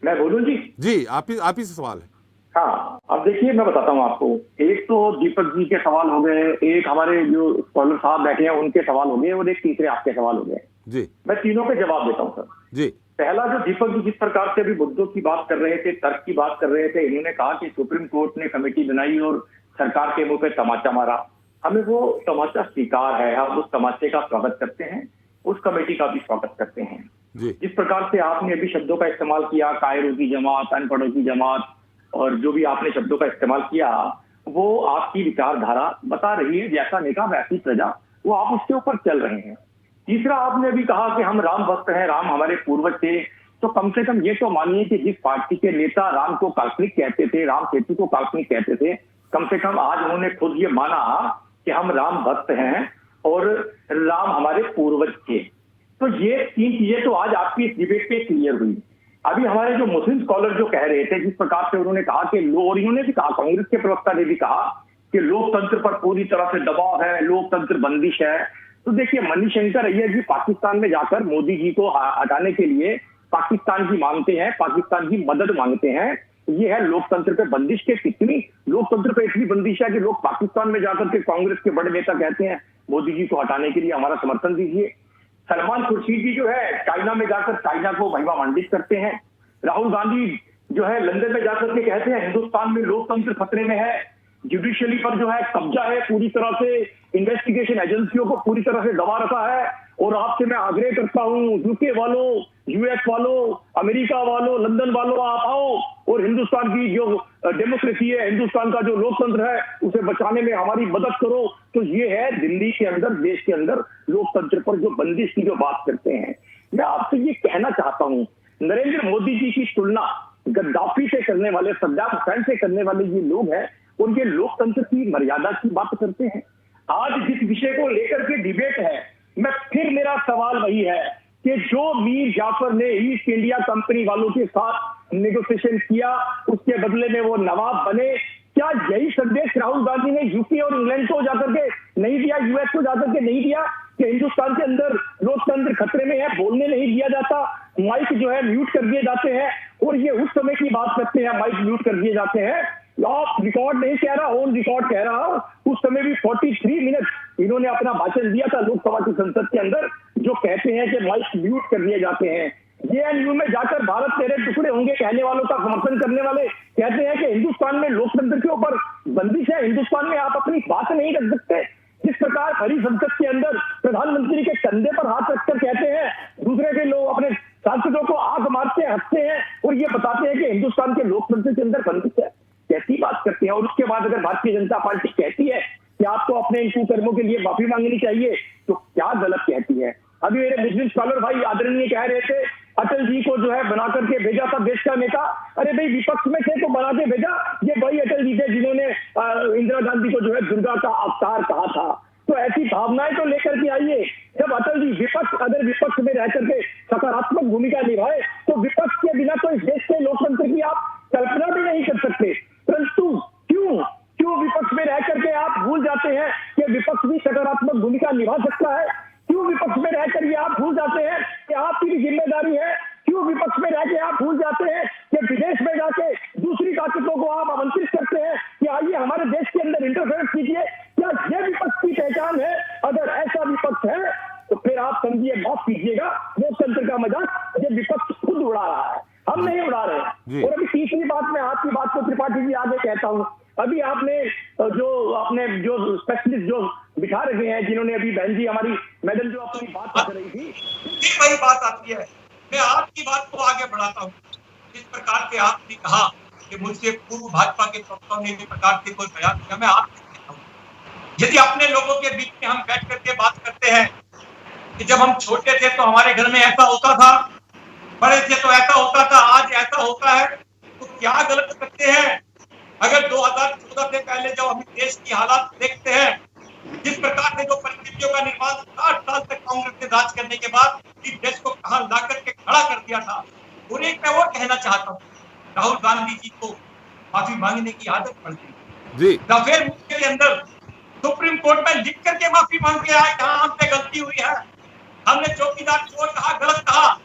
मैं बोलूं जी? आप ही से सवाल है। हाँ, अब देखिए मैं बताता हूँ आपको। एक तो दीपक जी के सवाल हो गए, एक हमारे जो स्कॉलर साहब बैठे हैं उनके सवाल हो गए, और एक तीसरे आपके सवाल हो गए जी। मैं तीनों के जवाब देता हूँ सर जी। पहला, जो दीपक जी जिस प्रकार से अभी मुद्दों की बात कर रहे थे, तर्क की बात कर रहे थे, इन्होंने कहा कि सुप्रीम कोर्ट ने कमेटी बनाई और सरकार के मुंह पे तमाचा मारा। हमें वो तमाचा स्वीकार है, हम उस तमाचे का स्वागत करते हैं, उस कमेटी का भी स्वागत करते हैं। जिस प्रकार से आपने अभी शब्दों का इस्तेमाल किया, कायरों की जमात, अनपढ़ों की जमात, और जो भी आपने शब्दों का इस्तेमाल किया, वो आपकी विचारधारा बता रही है, जैसा नेता वैसी प्रजा, वो आप उसके ऊपर चल रहे हैं। तीसरा, आपने भी कहा कि हम राम भक्त हैं, राम हमारे पूर्वज थे, तो कम से कम ये तो मानिए कि जिस पार्टी के नेता राम को काल्पनिक कहते थे, राम सेतु को काल्पनिक कहते थे, कम से कम आज उन्होंने खुद ये माना कि हम राम भक्त हैं और राम हमारे पूर्वज थे। तो ये 3 चीजें तो आज आपकी इस डिबेट पे क्लियर हुई। अभी हमारे जो मुस्लिम स्कॉलर जो कह रहे थे, जिस प्रकार से उन्होंने कहा कि और इन्होंने भी कहा, कांग्रेस के प्रवक्ता ने भी कहा कि लोकतंत्र पर पूरी तरह से दबाव है, लोकतंत्र बंदिश है। तो देखिए, मणिशंकर अय्यर जी पाकिस्तान में जाकर मोदी जी को हटाने के लिए पाकिस्तान की मांगते हैं, पाकिस्तान की मदद मांगते हैं। ये है लोकतंत्र पे बंदिश के कितनी लोकतंत्र पे इतनी बंदिश है कि लोग पाकिस्तान में जाकर के कांग्रेस के बड़े नेता कहते हैं मोदी जी को हटाने के लिए हमारा समर्थन दीजिए। सलमान खुर्शीद जी जो है चाइना में जाकर चाइना को महिमा मंडित करते हैं। राहुल गांधी जो है लंदन में जाकर के कहते हैं हिंदुस्तान में लोकतंत्र खतरे में है, जुडिशियली पर जो है कब्जा है, पूरी तरह से इन्वेस्टिगेशन एजेंसियों को पूरी तरह से दबा रखा है। और आपसे मैं आग्रह करता हूं, यूके वालों, यूएस वालों, अमेरिका वालों, लंदन वालों, आप आओ और हिंदुस्तान की जो डेमोक्रेसी है, हिंदुस्तान का जो लोकतंत्र है, उसे बचाने में हमारी मदद करो। तो ये है दिल्ली के अंदर, देश के अंदर लोकतंत्र पर जो बंदिश की जो बात करते हैं। मैं आपसे ये कहना चाहता हूं, नरेंद्र मोदी जी की तुलना गद्दाफी से करने वाले, सद्दाम हुसैन से करने वाले ये लोग हैं और ये लोकतंत्र की मर्यादा की बात करते हैं। आज जिस विषय को लेकर के डिबेट है, मैं फिर मेरा सवाल वही है कि जो मीर जाफर ने ईस्ट इंडिया कंपनी वालों के साथ नेगोशिएशन किया, उसके बदले में वो नवाब बने, क्या यही संदेश राहुल गांधी ने यूके और इंग्लैंड को जाकर के नहीं दिया, यूएस को जाकर के नहीं दिया कि हिंदुस्तान के अंदर लोकतंत्र खतरे में है, बोलने नहीं दिया जाता, माइक जो है म्यूट कर दिए जाते हैं। और ये उस समय की बात करते हैं, माइक म्यूट कर दिए जाते हैं। आप रिकॉर्ड नहीं कह रहा, ऑन रिकॉर्ड कह रहा हूं, उस समय भी 43 मिनट इन्होंने अपना भाषण दिया था लोकसभा की संसद के अंदर, जो कहते हैं कि माइक म्यूट कर दिए जाते हैं। जेएनयू में जाकर भारत तेरे टुकड़े होंगे कहने वालों का समर्थन करने वाले कहते हैं कि हिंदुस्तान में लोकतंत्र के ऊपर बंदिश है, हिंदुस्तान में आप अपनी बात नहीं रख सकते। जिस प्रकार हरी संसद के अंदर प्रधानमंत्री के कंधे पर हाथ रखकर कहते हैं, दूसरे के लोग अपने सांसदों को आंख मारते हंसते हैं और ये बताते हैं कि हिंदुस्तान के लोकतंत्र के अंदर बंदिश है, कैसी बात करते हैं। और उसके बाद अगर भारतीय जनता पार्टी कहती है कि आपको अपने इन कुकर्मों के लिए माफी मांगनी चाहिए, तो क्या गलत कहती है। अभी मेरे मुस्लिम स्कॉलर भाई आदरणीय कह रहे थे अटल जी को जो है बना करके भेजा था देश का नेता। अरे भाई, विपक्ष में थे तो बना के भेजा। ये वही अटल जी थे जिन्होंने इंदिरा गांधी को जो है दुर्गा का अवतार कहा था। तो ऐसी भावनाएं तो लेकर के आइए। जब अटल जी अगर विपक्ष में रह करके सकारात्मक भूमिका निभाए, तो विपक्ष के बिना तो इस देश के लोकतंत्र की आप कल्पना भी नहीं कर सकते। परंतु क्यों विपक्ष में रह करके आप भूल जाते हैं कि विपक्ष भी सकारात्मक भूमिका निभा सकता है? क्यों विपक्ष में रहकर ये आप भूल जाते हैं कि आपकी भी जिम्मेदारी है? क्यों विपक्ष में रह के आप भूल जाते हैं कि विदेश में जाके दूसरी ताकतों को आप आमंत्रित करते हैं कि आइए हमारे देश के अंदर इंटरफेरेंस कीजिए? क्या ये विपक्ष की पहचान है? अगर ऐसा विपक्ष है तो फिर आप समझिए, माफ कीजिएगा, लोकतंत्र का मजाक ये विपक्ष खुद उड़ा रहा है, हम नहीं उड़ा रहे हैं। और अभी तीसरी बात, मैं आपकी बात को त्रिपाठी जी आगे कहता हूँ। अभी आपने जो स्पेशलिस्ट जो बिठा रखे हैं, जिन्होंने अभी बहन जी हमारी मैडम जो अपनी बात कर रही थी, फिर वही बात आती है। मैं आपकी बात को आगे बढ़ाता हूँ। जिस प्रकार से आपने कहा कि मुझसे पूर्व भाजपा के प्रवक्ताओं ने इस प्रकार से कोई बयान किया, मैं आपसे कहता हूँ, यदि अपने लोगों के बीच में हम बैठ करके बात करते हैं कि जब हम छोटे थे तो हमारे घर में ऐसा होता था, बड़े थे तो ऐसा होता था, आज ऐसा होता है, तो क्या गलत करते हैं? अगर 2014 से पहले जब हम देश की हालात देखते हैं, जिस प्रकार से जो परिस्थितियों का निर्माण 60 साल तक कांग्रेस ने राज करने के बाद इस देश को कहां ला करके खड़ा कर दिया था। और एक मैं वो कहना चाहता हूँ, राहुल गांधी जी को माफी मांगने की आदत पड़ गई। राफेल मुद्दे के अंदर सुप्रीम कोर्ट में लिख करके माफी मांग के आए, कहा हमसे गलती हुई है, हमने चौकीदार चोर कहा, गलत कहा।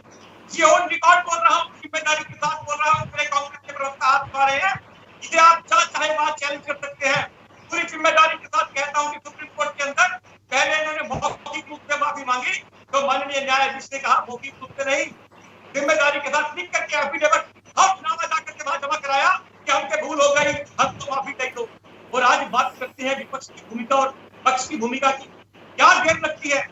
ये ऑन रिकॉर्ड बोल रहा हूँ, जिम्मेदारी के साथ बोल रहा हूँ। पूरे कांग्रेस के प्रवक्ता हाथ पा रहे हैं, इसे आप चाहे बात चैलेंज कर सकते हैं। पूरी जिम्मेदारी के साथ कहता हूं कि सुप्रीम कोर्ट के अंदर पहले इन्होंने मौखिक रूप से माफी मांगी, तो माननीय न्यायाधीश ने कहा मौखिक रूप से नहीं, जिम्मेदारी के साथ लिख करके एफिडेविट हफ्तनामा जाकर के बाद जमा कराया कि हमसे भूल हो गई, हम तो माफी दे दो। और आज बात करते हैं विपक्ष की भूमिका और पक्ष की भूमिका की। क्या देर लगती है?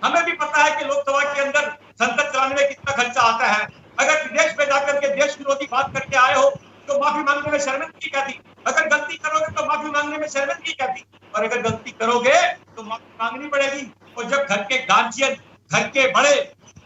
हमें भी पता है कि लोकसभा के अंदर संसद चलाने में कितना खर्चा आता है। अगर विदेश में जाकर के देश विरोधी बात करके आए हो तो माफी मांगने में शर्मिंदगी क्या थी? अगर गलती करोगे तो माफी मांगने में शर्मिंदगी क्या थी? और अगर गलती करोगे तो माफी मांगनी पड़ेगी। और जब घर के गार्जियन, घर के बड़े,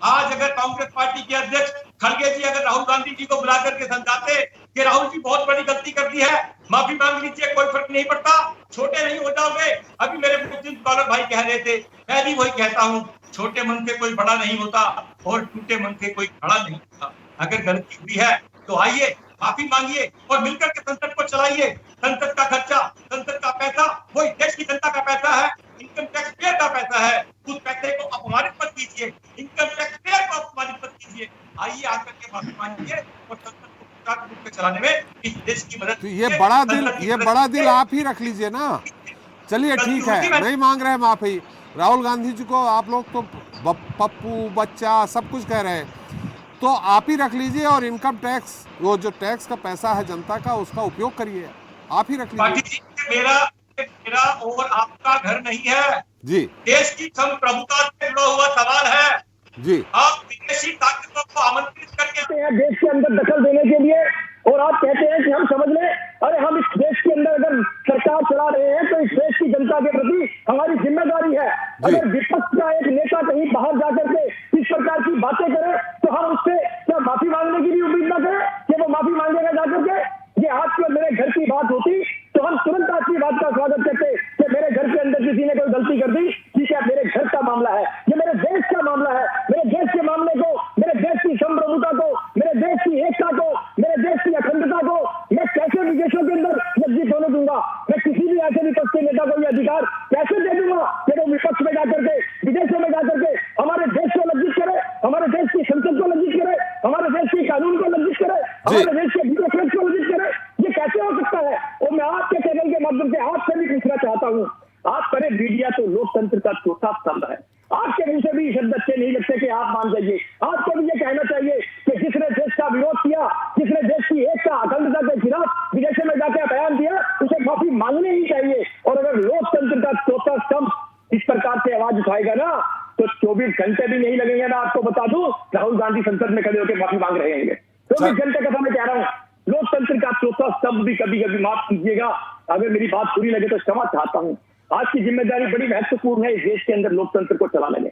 आज अगर कांग्रेस पार्टी के अध्यक्ष खड़गे जी अगर राहुल गांधी जी को बुला करके समझाते कि राहुल जी बहुत बड़ी गलती कर दी है, माफी मांग लीजिए, कोई फर्क नहीं पड़ता, छोटे नहीं हो जाओगे। अभी मेरे मुस्लिम स्कॉलर भाई कह रहे थे, मैं भी वही कहता हूँ, छोटे मन से कोई बड़ा नहीं होता और टूटे मन से कोई खड़ा नहीं होता। अगर गलती हुई है तो आइए, माफी मांगिए और मिलकर के संसद को चलाइए। संसद का खर्चा, संसद का पैसा वही देश की जनता का पैसा है, इनकम टैक्स पेयर का पैसा है। उस पैसे को अपमानित मत कीजिए, इनकम टैक्स पेयर को अपमानित मत कीजिए। आइए आकर के माफी मांगिए और संसद को सुचारू रूप से चलाने में इस देश की मदद। तो ये बड़ा दिल आप ही रख लीजिए ना। चलिए ठीक है, नहीं मांग रहे माफी। राहुल गांधी जी को आप लोग तो पप्पू बच्चा सब कुछ कह रहे हैं, तो आप ही रख लीजिए और इनकम टैक्स, वो जो टैक्स का पैसा है जनता का, उसका उपयोग करिए, आप ही रख लीजिए। मेरा और आपका घर नहीं है जी, देश की संप्रभुता से जुड़ा हुआ सवाल है जी। आप विदेशी ताकतों को आमंत्रित करके हैं देश के अंदर दखल देने के लिए, और आप कहते हैं कि हम समझ लें, अरे हम इस देश के अंदर अगर सरकार चला रहे हैं तो इस देश की जनता के प्रति हमारी जिम्मेदारी है। अगर विपक्ष का एक नेता कहीं बाहर जाकर के इस प्रकार की बातें करे तो हम उससे क्या माफी मांगने की भी उम्मीद न करें कि वो माफी मांगेगा जाकर के? ये आपके मेरे घर की बात होती तो हम तुरंत आपकी बात का स्वागत करते कि मेरे घर के अंदर किसी ने कोई गलती कर दी, ठीक है, मेरे घर का मामला है, ये मेरे देश का मामला है। मेरे देश के मामले को, मेरे देश की संप्रभुता को, मेरे देश की एकता को, मेरे देश की अखंडता को मैं कैसे विदेशों के अंदर लज्जित होने दूंगा? मैं किसी भी ऐसे विपक्ष के नेता को यह अधिकार कैसे दे दूंगा कि वो विपक्ष में जाकर के, विदेशों में जाकर के हमारे देश को लज्जित करे, हमारे देश की संसद को लज्जित करे, हमारे देश के कानून को लज्जित करे, हमारे देश के ब्यूरोक्रेट को लज्जित करे? ये कैसे हो सकता है? और मैं आपके चैनल के माध्यम से आपसे भी पूछना चाहता हूँ, आप करें मीडिया तो लोकतंत्र का चौथा स्तंभ है। आपके मुंह से भी शब्द अच्छे नहीं लगते कि आप मान जाइए। आपको भी ये कहना चाहिए कि जिसने देश का विरोध किया, जिसने देश की एकता अखंडता के खिलाफ विदेशों में जाकर बयान दिया, उसे माफी मांगनी ही चाहिए। और अगर लोकतंत्र का चौथा स्तंभ इस प्रकार से आवाज उठाएगा ना, तो 24 घंटे भी नहीं लगेंगे। मैं आपको बता दूं, राहुल गांधी संसद में खड़े होकर माफी मांग रहे हैं। 24 घंटे का मैं कह रहा हूँ। लोकतंत्र का चौथा स्तंभ भी कभी कभी, माफ कीजिएगा अगर मेरी बात बुरी लगे तो क्षमा चाहता हूँ, आज की जिम्मेदारी बड़ी महत्वपूर्ण है इस देश के अंदर लोकतंत्र को चलाने में।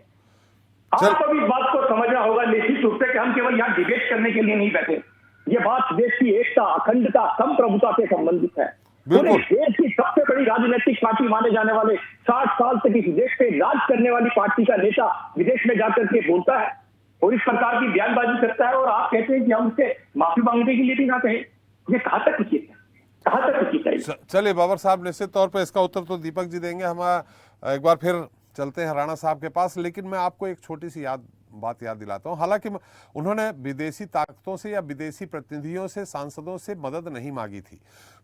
आपको भी इस बात को समझना होगा निश्चित रूप से कि हम केवल यहाँ डिबेट करने के लिए नहीं बैठे। ये बात देश की एकता, अखंडता, संप्रभुता से संबंधित है। पूरे देश की सबसे बड़ी राजनीतिक पार्टी माने जाने वाले 60 साल तक इस देश पे राज करने वाली पार्टी का नेता विदेश में जाकर के बोलता है और इस प्रकार की बयानबाजी करता है, और आप कहते हैं कि हम उससे माफी मांगने के लिए भी ना कहें। ये कहां तक उचित है, कहां तक उचित है? चलिए बाबर साहब, निश्चित तौर पे इसका उत्तर तो दीपक जी देंगे। हम एक बार फिर चलते हैं राणा साहब के पास, लेकिन मैं आपको एक छोटी सी बात याद दिलाता हूं। हालांकि उन्होंने विदेशी ताकतों से या विदेशी प्रतिनिधियों से, सांसदों से मदद नहीं मांगी थी।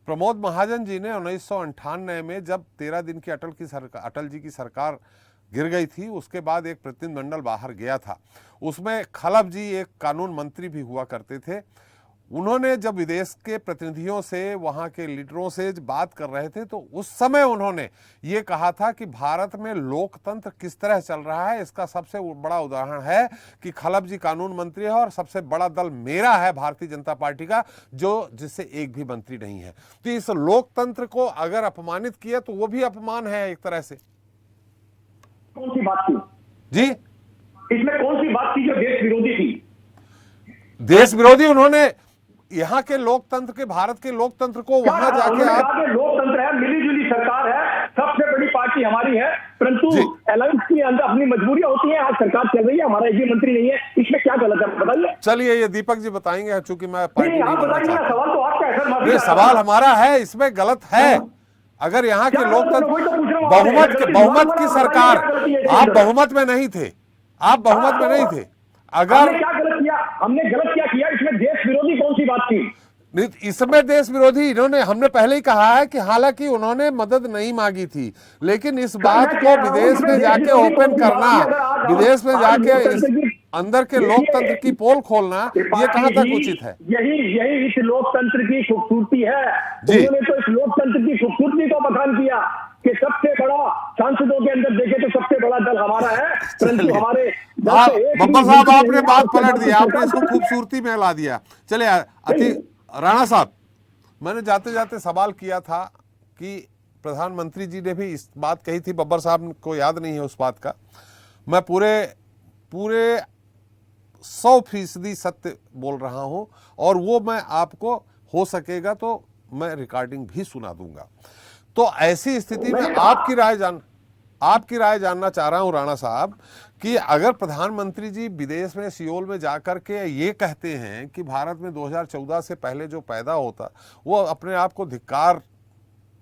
प्रमोद महाजन जी ने 1998 में जब 13 दिन की अटल जी की सरकार गिर गई थी, उसके बाद एक प्रतिनिधिमंडल बाहर गया था। उसमें खलब जी एक कानून मंत्री भी हुआ करते थे। उन्होंने जब विदेश के प्रतिनिधियों से, वहाँ के लीडरों से बात कर रहे थे, तो उस समय उन्होंने ये कहा था कि भारत में लोकतंत्र किस तरह चल रहा है, इसका सबसे बड़ा उदाहरण है कि खलब जी कानून मंत्री है और सबसे बड़ा दल मेरा है, भारतीय जनता पार्टी का, जिससे एक भी मंत्री नहीं है। तो इस लोकतंत्र को अगर अपमानित किया तो वो भी अपमान है एक तरह से। कौन सी बात थी जी इसमें? कौन सी बात थी जो देश विरोधी थी? देश विरोधी उन्होंने यहाँ के लोकतंत्र के, भारत के लोकतंत्र को वहां जाके आप, लोकतंत्र है, मिलीजुली सरकार है, सबसे बड़ी पार्टी हमारी है, परंतु अलायंस के अंदर अपनी मजबूरियां होती हैं। आज सरकार चल रही है, हमारा एक भी मंत्री नहीं है, इसमें क्या गलत है बताइए? चलिए ये दीपक जी बताएंगे, चूंकि मैं पार्टी नहीं बताइए, सवाल तो आपका है सर। सवाल हमारा है, इसमें गलत है। अगर यहाँ के लोकतंत्र, बहुमत की सरकार, आप बहुमत में नहीं थे, आप बहुमत में नहीं थे। अगर क्या गलत किया हमने? गलत क्या किया? इसमें देश विरोधी कौन सी बात थी? इसमें देश विरोधी हमने पहले ही कहा है कि हालांकि उन्होंने मदद नहीं मांगी थी, लेकिन इस बात को विदेश में जाके ओपन करना, विदेश में जाके अंदर के लोकतंत्र की पोल खोलना, ये कहां तक उचित है? यही इस लोकतंत्र की खूबसूरती है। उन्होंने तो इस लोकतंत्र की खूबसूरती को बखान किया कि सबसे बड़ा, सांसदों के अंदर देखे तो सबसे बड़ा दल हमारा है, परंतु हमारे बब्बर साहब आपने बात पलट दी, आपने इसको खूबसूरती में ला दिया। चलिए राणा साहब, मैंने जाते जाते सवाल किया था कि प्रधानमंत्री जी ने भी इस बात कही थी, बब्बर साहब को याद नहीं है उस बात का। मैं पूरे 100% सत्य बोल रहा हूं, और वो मैं आपको हो सकेगा तो मैं रिकॉर्डिंग भी सुना दूंगा। तो ऐसी स्थिति में आपकी राय जानना चाह रहा हूं राणा साहब कि अगर प्रधानमंत्री जी विदेश में सियोल में जाकर के ये कहते हैं कि भारत में 2014 से पहले जो पैदा होता वो अपने आप को धिक्कार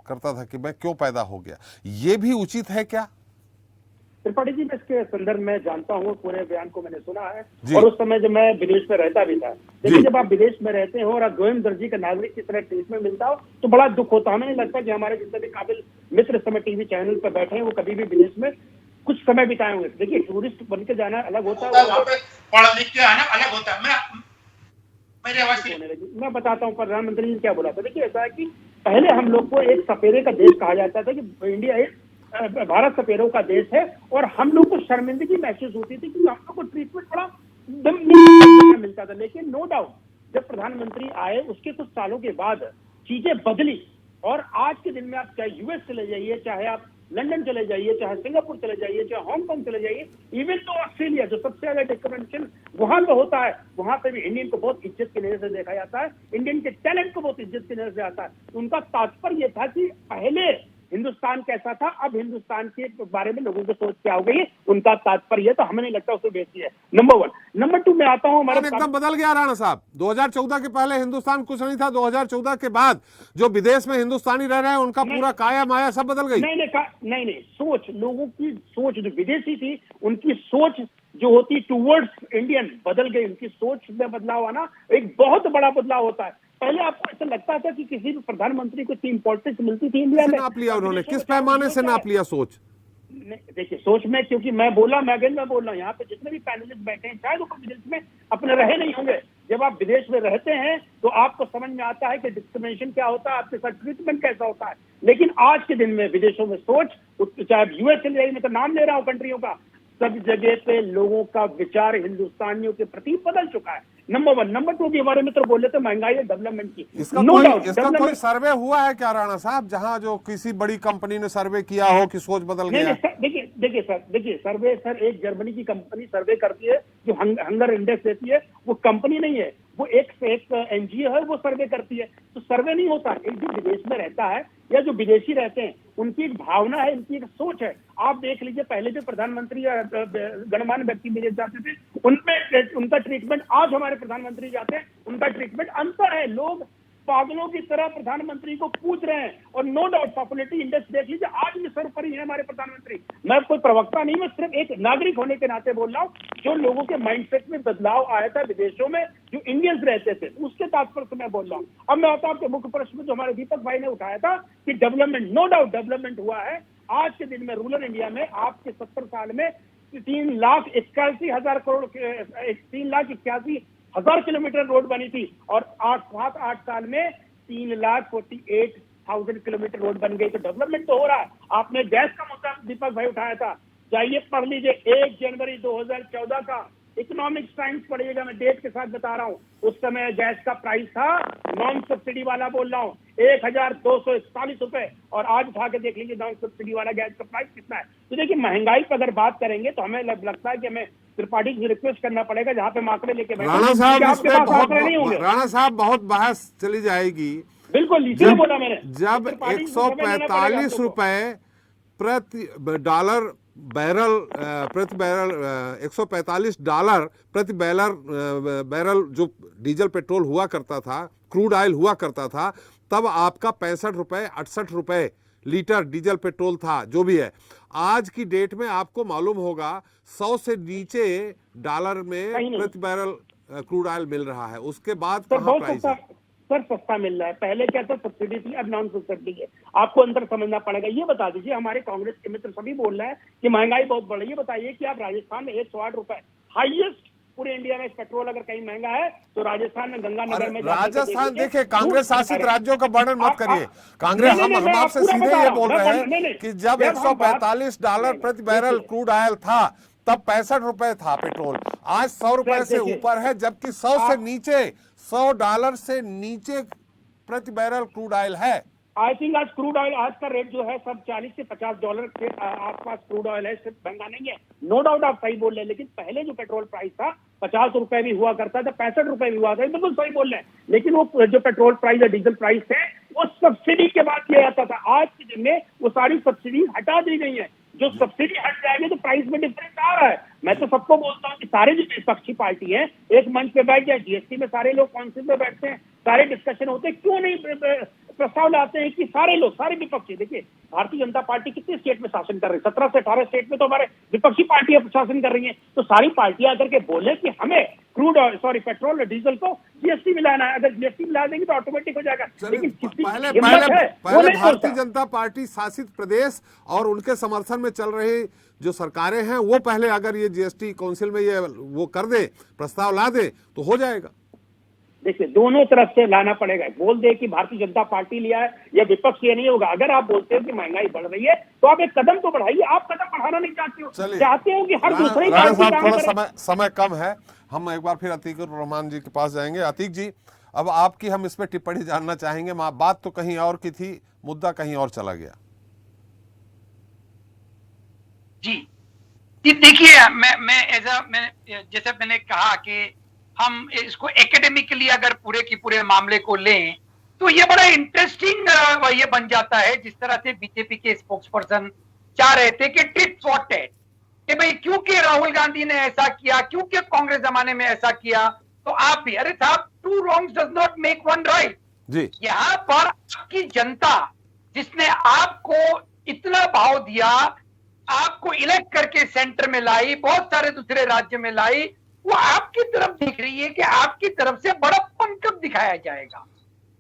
करता था कि मैं क्यों पैदा हो गया, ये भी उचित है क्या? त्रिपाठी जी, मैं इसके संदर्भ में जानता हूँ, पूरे बयान को मैंने सुना है, और उस समय जब मैं विदेश में रहता भी था। लेकिन जब आप विदेश में रहते हो और आप दोयम दर्जी का नागरिक की तरह ट्रीटमेंट मिलता हो तो बड़ा दुख होता है। हमें नहीं लगता कि हमारे जितने भी काबिल मित्र इस समय टीवी चैनल पर बैठे हैं वो कभी भी विदेश में कुछ समय बिताए होंगे। देखिए, टूरिस्ट बन के जाना अलग होता है, पढ़ लिख के आना अलग होता है। मैं बताता हूँ प्रधानमंत्री जी क्या बोला था। देखिए, ऐसा है कि पहले हम लोग को एक सपेरे का देश कहा जाता था, कि इंडिया एक भारत सपेरों का देश है, और हम लोग को शर्मिंदगी महसूस होती थी कि हम लोग को ट्रीटमेंट बड़ा मिलता था। लेकिन नो डाउट जब प्रधानमंत्री आए उसके कुछ सालों के बाद चीजें बदली, और आज के दिन में आप चाहे यूएस चले जाइए, चाहे आप लंदन चले जाइए, चाहे सिंगापुर चले जाइए, चाहे हांगकांग चले जाइए, इवन तो ऑस्ट्रेलिया जो सबसे ज्यादा डिस्क्रिमिनेशन वहां पे होता है, वहां पे भी इंडियन को बहुत इज्जत की नजर से देखा जाता है, इंडियन के टैलेंट को बहुत इज्जत की नजर से आता है। उनका तात्पर्य था कि पहले हिंदुस्तान कैसा था, अब हिंदुस्तान के बारे में लोगों की सोच क्या हो गई है, उनका तात्पर्य, तो हमें नहीं लगता उसको बेची है। नंबर 1। नंबर 2 में आता हूं, हमारे एकदम बदल गया राणा साहब। 2014 के पहले हिंदुस्तान कुछ नहीं था, 2014 के बाद जो विदेश में हिंदुस्तानी रह रहे हैं उनका पूरा काया माया सब बदल गई। नहीं, सोच, लोगों की सोच जो विदेशी थी उनकी सोच जो होती टूवर्ड्स इंडियन बदल गई। उनकी सोच में बदलाव आना एक बहुत बड़ा बदलाव होता है। पहले आपको ऐसा लगता था कि किसी भी प्रधानमंत्री को इतनी इंपॉर्टेंस मिलती थी इंडिया में। नाप लिया उन्होंने, किस पैमाने से नाप लिया सोच? देखिए, सोच में, क्योंकि मैं बोल रहा हूँ यहाँ पे जितने भी पैनलिस्ट बैठे हैं शायद वो विदेश में अपने रहे नहीं होंगे। जब आप विदेश में रहते हैं तो आपको समझ में आता है कि डिस्क्रिमिनेशन क्या होता है, आपके साथ ट्रीटमेंट कैसा होता है। लेकिन आज के दिन में विदेशों में सोच, चाहे यूएस चले जाइए, मैं तो नाम ले रहा हूँ कंट्रियों का, सब जगह पे लोगों का विचार हिंदुस्तानियों के प्रति बदल चुका है। नंबर 1। नंबर 2 भी हमारे मित्र बोले थे महंगाई और डेवलपमेंट की। इसका कोई सर्वे हुआ है क्या राणा साहब, जहां जो किसी बड़ी कंपनी ने सर्वे किया हो कि सोच बदल गया? देखिए सर्वे सर, एक जर्मनी की कंपनी सर्वे करती है जो हंगर इंडेक्स देती है, वो कंपनी नहीं है, वो एक एनजीओ है, वो सर्वे करती है। तो सर्वे नहीं होता। एक जो विदेश में रहता है या जो विदेशी रहते हैं उनकी एक भावना है, उनकी एक सोच है। आप देख लीजिए, पहले जो प्रधानमंत्री या गणमान्य व्यक्ति विदेश जाते थे उनमें उनका ट्रीटमेंट, आज हमारे प्रधानमंत्री जाते हैं उनका ट्रीटमेंट अंतर है। लोग पागलों की तरह प्रधानमंत्री को पूछ रहे हैं, और नो डाउट पॉपुलैरिटी इंडेक्स देख लीजिए, आज भी सर पर ही है हमारे प्रधानमंत्री। मैं कोई प्रवक्ता नहीं, मैं सिर्फ एक नागरिक होने के नाते बोल रहा हूँ। जो लोगों के माइंडसेट में बदलाव आया था विदेशों में, जो इंडियंस रहते थे, उसके तात्पर्य से मैं बोल रहा हूँ। अब मैं आता हूँ आपके मुख्य प्रश्न जो हमारे दीपक भाई ने उठाया था कि डेवलपमेंट, नो डाउट डेवलपमेंट हुआ है। आज के दिन में रूरल इंडिया में आपके 70 साल में 3,81,000 करोड़, 3,81,000 किलोमीटर रोड बनी थी, और 8 साल में 3,48,000 किलोमीटर रोड बन गई। तो डेवलपमेंट तो हो रहा है। आपने गैस का मुद्दा दीपक भाई उठाया था, जाइए पढ़ लीजिए 1 जनवरी 2014 का इकोनॉमिक्स टाइम्स पढ़िएगा, मैं डेट के साथ बता रहा हूँ। उस समय गैस का प्राइस था, नॉन सब्सिडी वाला बोल रहा हूँ, 1,241 रुपए, और आज उठा के देख लीजिए नॉन सब्सिडी वाला गैस का प्राइस कितना है। तो देखिए, महंगाई पर अगर बात करेंगे तो हमें लगता है कि हमें त्रिपाठी से रिक्वेस्ट करना पड़ेगा, जहाँ पे माकड़े लेके बैठे राणा साहब बहुत बहस चली जाएगी। बिल्कुल, इसीलिए बोला मैंने। जब 145 रुपए प्रति डॉलर बैरल, प्रति बैरल, $145 प्रति बैरल जो डीजल पेट्रोल हुआ करता था, क्रूड ऑयल हुआ करता था, तब आपका 65 रुपए 68 रुपए लीटर डीजल पेट्रोल था, जो भी है। आज की डेट में आपको मालूम होगा 100 से नीचे डॉलर में प्रति बैरल क्रूड ऑयल मिल रहा है। उसके बाद कहाँ प्राइस है? सर सस्ता मिल रहा है। पहले क्या था, सब्सिडी थी, अब नॉन सब्सिडी है। आपको अंतर समझना पड़ेगा। ये बता दीजिए, हमारे कांग्रेस के मित्र सभी बोल रहे हैं कि महंगाई बहुत बढ़ रही है। ये बताइए कि आप राजस्थान में 108 रुपए हाईएस्ट पूरे इंडिया में पेट्रोल अगर कहीं महंगा है तो राजस्थान में गंगानगर में। राजस्थान देखिए, कांग्रेस शासित राज्यों का वर्णन मत करिए। कांग्रेस, हम आपसे सीधे ये बोल रहे हैं कि जब $145 प्रति बैरल क्रूड ऑयल था तब 65 रुपए था पेट्रोल, आज 100 रुपए से ऊपर है, जबकि $100 से नीचे, $100 से नीचे प्रति बैरल क्रूड ऑयल है। आई थिंक आज क्रूड ऑयल आज का रेट जो है सब $40 से $50 के आसपास क्रूड ऑयल है, सिर्फ महंगा नहीं है, नो डाउट आप सही बोल रहे हैं। लेकिन पहले जो पेट्रोल प्राइस था 50 रुपए भी हुआ करता था, 65 रुपए भी हुआ था, बिल्कुल सही बोल रहे हैं। लेकिन वो जो पेट्रोल प्राइस है, डीजल प्राइस है, वो सब्सिडी के बाद किया जाता था। आज के दिन में वो सारी सब्सिडी हटा दी गई है। जो सब्सिडी हट जाएगी तो प्राइस में डिफरेंस आ रहा है। मैं तो सबको बोलता हूँ कि सारे जो विपक्षी पार्टी है एक मंच पे बैठ जाए, जीएसटी में सारे लोग काउंसिल में बैठते हैं, सारे डिस्कशन होते हैं, क्यों नहीं प्रस्ताव लाते हैं कि सारे लोग, सारे विपक्षी, देखिए भारतीय जनता पार्टी कितने स्टेट में शासन कर रही है, 17 से 18 स्टेट में तो हमारे विपक्षी पार्टियां शासन कर रही हैं। तो सारी पार्टियां आकर के बोले कि हमें क्रूड ऑयल पेट्रोल और डीजल को जीएसटी मिलाना है, अगर जीएसटी मिला देंगे तो ऑटोमेटिक हो जाएगा। लेकिन पहले भारतीय जनता पार्टी शासित प्रदेश और उनके समर्थन में चल रही जो सरकारें हैं वो पहले अगर ये जीएसटी काउंसिल में ये वो कर दे, प्रस्ताव ला दे तो हो जाएगा। देखिए दोनों तरफ से लाना पड़ेगा। बोल दे कि भारतीय जनता पार्टी लिया है या विपक्ष, ये नहीं होगा। अगर आप बोलते हो कि महंगाई बढ़ रही है तो आप एक कदम तो बढ़ाइए। आप कदम बढ़ाना नहीं चाहते हो, चाहते हो कि हर दूसरे राणा साहब थोड़ा समय कम है, हम एक बार फिर अतीक रहमान जी के पास जाएंगे। अतीक जी, अब आपकी हम इस पे टिप्पणी जानना चाहेंगे। बात तो कहीं और की थी, मुद्दा कहीं और चला गया। जी देखिए, मैं जैसे मैंने कहा कि हम इसको एकेडमिकली अगर पूरे की पूरे मामले को लें तो ये बड़ा इंटरेस्टिंग ये बन जाता है। जिस तरह से बीजेपी के स्पोक्स पर्सन चाह रहे थे कि टिट फॉर टैट, कि भाई क्योंकि राहुल गांधी ने ऐसा किया, क्योंकि कांग्रेस जमाने में ऐसा किया तो आप भी, अरे साहब, two wrongs does not make one right. यहाँ पर आपकी जनता जिसने आपको इतना भाव दिया, आपको इलेक्ट करके सेंटर में लाई, बहुत सारे दूसरे राज्य में लाई, वो आपकी तरफ देख रही है कि आपकी तरफ से बड़प्पन कब दिखाया जाएगा,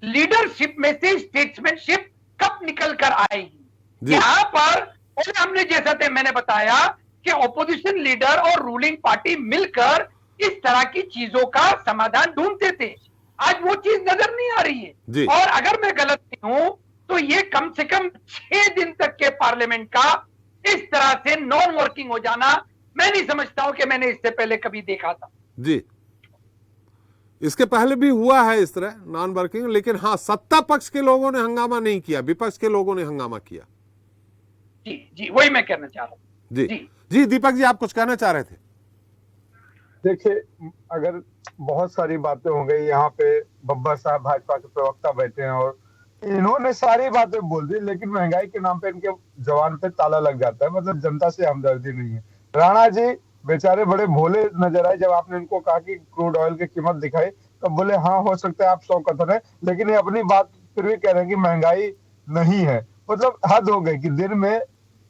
लीडरशिप में से स्टेट्समैनशिप कब निकल कर आएगी। यहाँ पर हमने जैसा थे मैंने बताया कि ऑपोजिशन लीडर और रूलिंग पार्टी मिलकर इस तरह की चीजों का समाधान ढूंढते थे। आज वो चीज नजर नहीं आ रही है। और अगर मैं गलत नहीं हूं तो ये कम से कम 6 दिन तक के पार्लियामेंट का इस तरह से नॉन वर्किंग हो जाना, मैं नहीं समझता हूं कि मैंने इससे पहले कभी देखा था। जी, इसके पहले भी हुआ है इस तरह नॉन वर्किंग, लेकिन हाँ, सत्ता पक्ष के लोगों ने हंगामा नहीं किया, विपक्ष के लोगों ने हंगामा किया। जी वही मैं कहना चाह रहा हूं। जी दीपक जी, आप कुछ कहना चाह रहे थे। देखिए, अगर बहुत सारी बातें हो गई, यहाँ पे बब्बर साहब भाजपा के प्रवक्ता बैठे हैं और इन्होंने सारी बातें बोल दी, लेकिन महंगाई के नाम पे इनके जवान पे ताला लग जाता है। मतलब जनता से हमदर्दी नहीं है। राणा जी बेचारे बड़े भोले नजर आए जब आपने इनको कहा कि क्रूड ऑयल की कीमत दिखाई, तब तो बोले हाँ हो सकता है आप 100 कथन है, लेकिन ये अपनी बात फिर भी कह रहे हैं कि महंगाई नहीं है। मतलब हद हो गई कि दिन में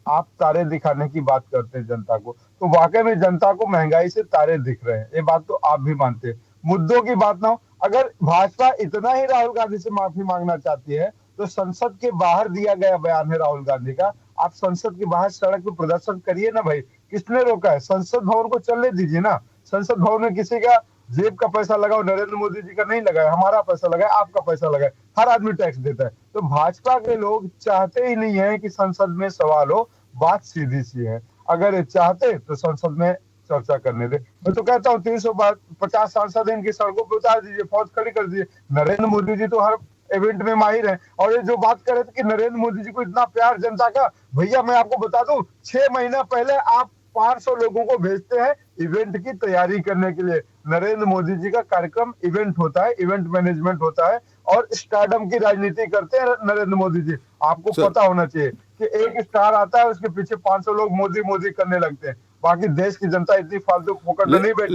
आप तारे दिखाने की बात करते हैं जनता को, तो वाकई में जनता को महंगाई से तारे दिख रहे हैं, ये बात तो आप भी मानते हैं। मुद्दों की बात ना हो, अगर भाजपा इतना ही राहुल गांधी से माफी मांगना चाहती है तो संसद के बाहर दिया गया बयान है राहुल गांधी का, आप संसद के बाहर सड़क पर प्रदर्शन करिए ना भाई, किसने रोका है? संसद भवन को चलने दीजिए ना। संसद भवन में किसी का जेब का पैसा लगाओ, नरेंद्र मोदी जी का नहीं लगाया, हमारा पैसा लगाए, आपका पैसा लगाए, हर आदमी टैक्स देता है। तो भाजपा के लोग चाहते ही नहीं है कि संसद में सवाल हो, बात सीधी सी है। अगर ये चाहते तो संसद में चर्चा करने दे। मैं तो कहता हूँ 350 सांसद इनकी सड़कों पर उतार दीजिए, फौज खड़ी कर दीजिए। नरेंद्र मोदी जी तो हर इवेंट में माहिर है। और ये जो बात कर रहे थे कि नरेंद्र मोदी जी को इतना प्यार जनता का, भैया मैं आपको बता दूं, 6 महीना पहले आप 500 लोगों को भेजते हैं इवेंट की तैयारी करने के लिए। नरेंद्र मोदी जी का कार्यक्रम इवेंट होता है, इवेंट मैनेजमेंट होता है, और स्टारडम की राजनीति करते हैं नरेंद्र मोदी जी। आपको पता होना चाहिए कि एक स्टार आता है, उसके पीछे 500 लोग मोदी मोदी करने लगते हैं। बाकी देश की जनता इतनी फालतू फोकट में नहीं बैठी।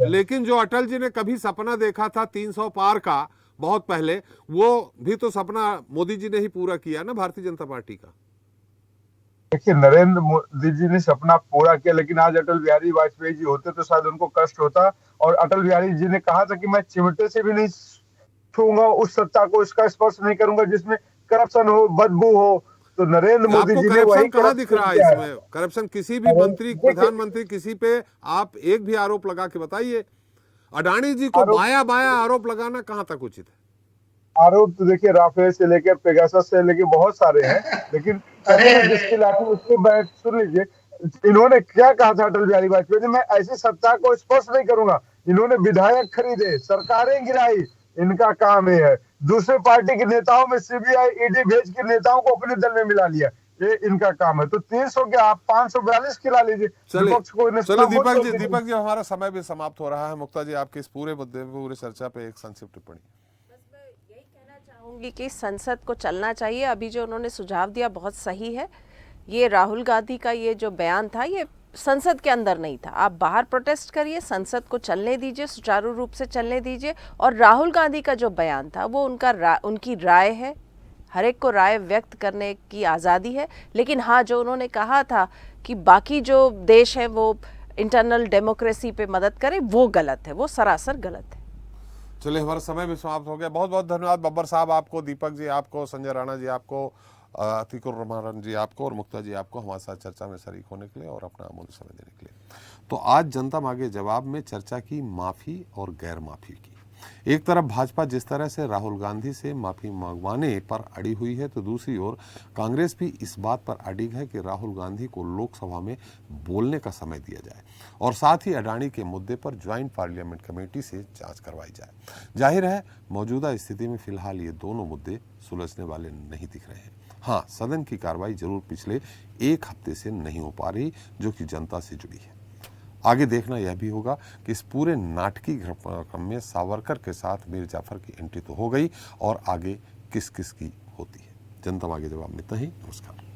लेकिन जो अटल जी ने कभी सपना देखा था 300 पार का बहुत पहले, वो भी तो सपना मोदी जी ने ही पूरा किया ना, भारतीय जनता पार्टी का। देखिए, नरेंद्र मोदी जी ने सपना पूरा किया, लेकिन आज अटल बिहारी वाजपेयी जी होते तो शायद उनको कष्ट होता। और अटल बिहारी जी ने कहा था कि मैं चिमटे से भी नहीं छूंगा उस सत्ता को, इसका स्पर्श नहीं करूंगा जिसमें करप्शन हो, बदबू हो। तो नरेंद्र मोदी जी ने वही कहां दिख रहा है इसमें? करप्शन किसी भी मंत्री, प्रधानमंत्री, किसी पे आप एक भी आरोप लगा के बताइए। अडानी जी को बाया बाया आरोप लगाना कहां तक उचित है? आरोप तो देखिए राफेल से लेकर पेगासस से लेकर बहुत सारे हैं, लेकिन जिसकी लाठी उसकी बैठ सुन लीजिए। इन्होंने क्या कहा था अटल बिहारी वाजपेयी जी, मैं ऐसी सत्ता को स्पर्श नहीं करूंगा। इन्होंने विधायक खरीदे, सरकारें गिराई, इनका काम ये है। दूसरे पार्टी के नेताओं में सीबीआई ईडी भेज के नेताओं को अपने दल में मिला लिया, ये इनका काम है। तो 300 के आप 542 खिला लीजिए। चलिए दीपक जी हमारा समय भी समाप्त हो रहा है। मुक्ता जी आपके इस पूरे मुद्दे पूरे चर्चा पे एक संक्षिप्त टिप्पणी। यही कहना चाहूंगी कि संसद को चलना चाहिए। अभी जो उन्होंने सुझाव दिया बहुत सही है। ये राहुल गांधी का ये जो बयान था ये संसद के अंदर नहीं था। आप बाहर प्रोटेस्ट करिए, संसद को चलने दीजिए, सुचारू रूप से चलने दीजिए। और राहुल गांधी का जो बयान था वो उनकी राय है, हर एक को राय व्यक्त करने की आज़ादी है। लेकिन हाँ, जो उन्होंने कहा था कि बाकी जो देश है वो इंटरनल डेमोक्रेसी पे मदद करे, वो गलत है, वो सरासर गलत है। चलिए हमारा समय भी समाप्त हो गया। बहुत बहुत धन्यवाद बब्बर साहब आपको, दीपक जी आपको, संजय राणा जी आपको, अतिकुर रमानन जी आपको और मुक्ता जी आपको हमारे साथ चर्चा में शरीक होने के लिए और अपना अमूल्य समय देने के लिए। तो आज जनता मांगे जवाब में चर्चा की माफ़ी और गैर माफ़ी की। एक तरफ भाजपा जिस तरह से राहुल गांधी से माफ़ी मांगवाने पर अड़ी हुई है, तो दूसरी ओर कांग्रेस भी इस बात पर अडिग है कि राहुल गांधी को लोकसभा में बोलने का समय दिया जाए और साथ ही अडानी के मुद्दे पर ज्वाइंट पार्लियामेंट कमेटी से जांच करवाई जाए। जाहिर है मौजूदा स्थिति में फिलहाल ये दोनों मुद्दे सुलझने वाले नहीं दिख रहे हैं। हाँ, सदन की कार्रवाई जरूर पिछले एक हफ्ते से नहीं हो पा रही, जो कि जनता से जुड़ी है। आगे देखना यह भी होगा कि इस पूरे नाटकीय क्रम में सावरकर के साथ मीर जाफर की एंट्री तो हो गई और आगे किस किस की होती है। जनता मांगे जवाब में इतना ही। नमस्कार।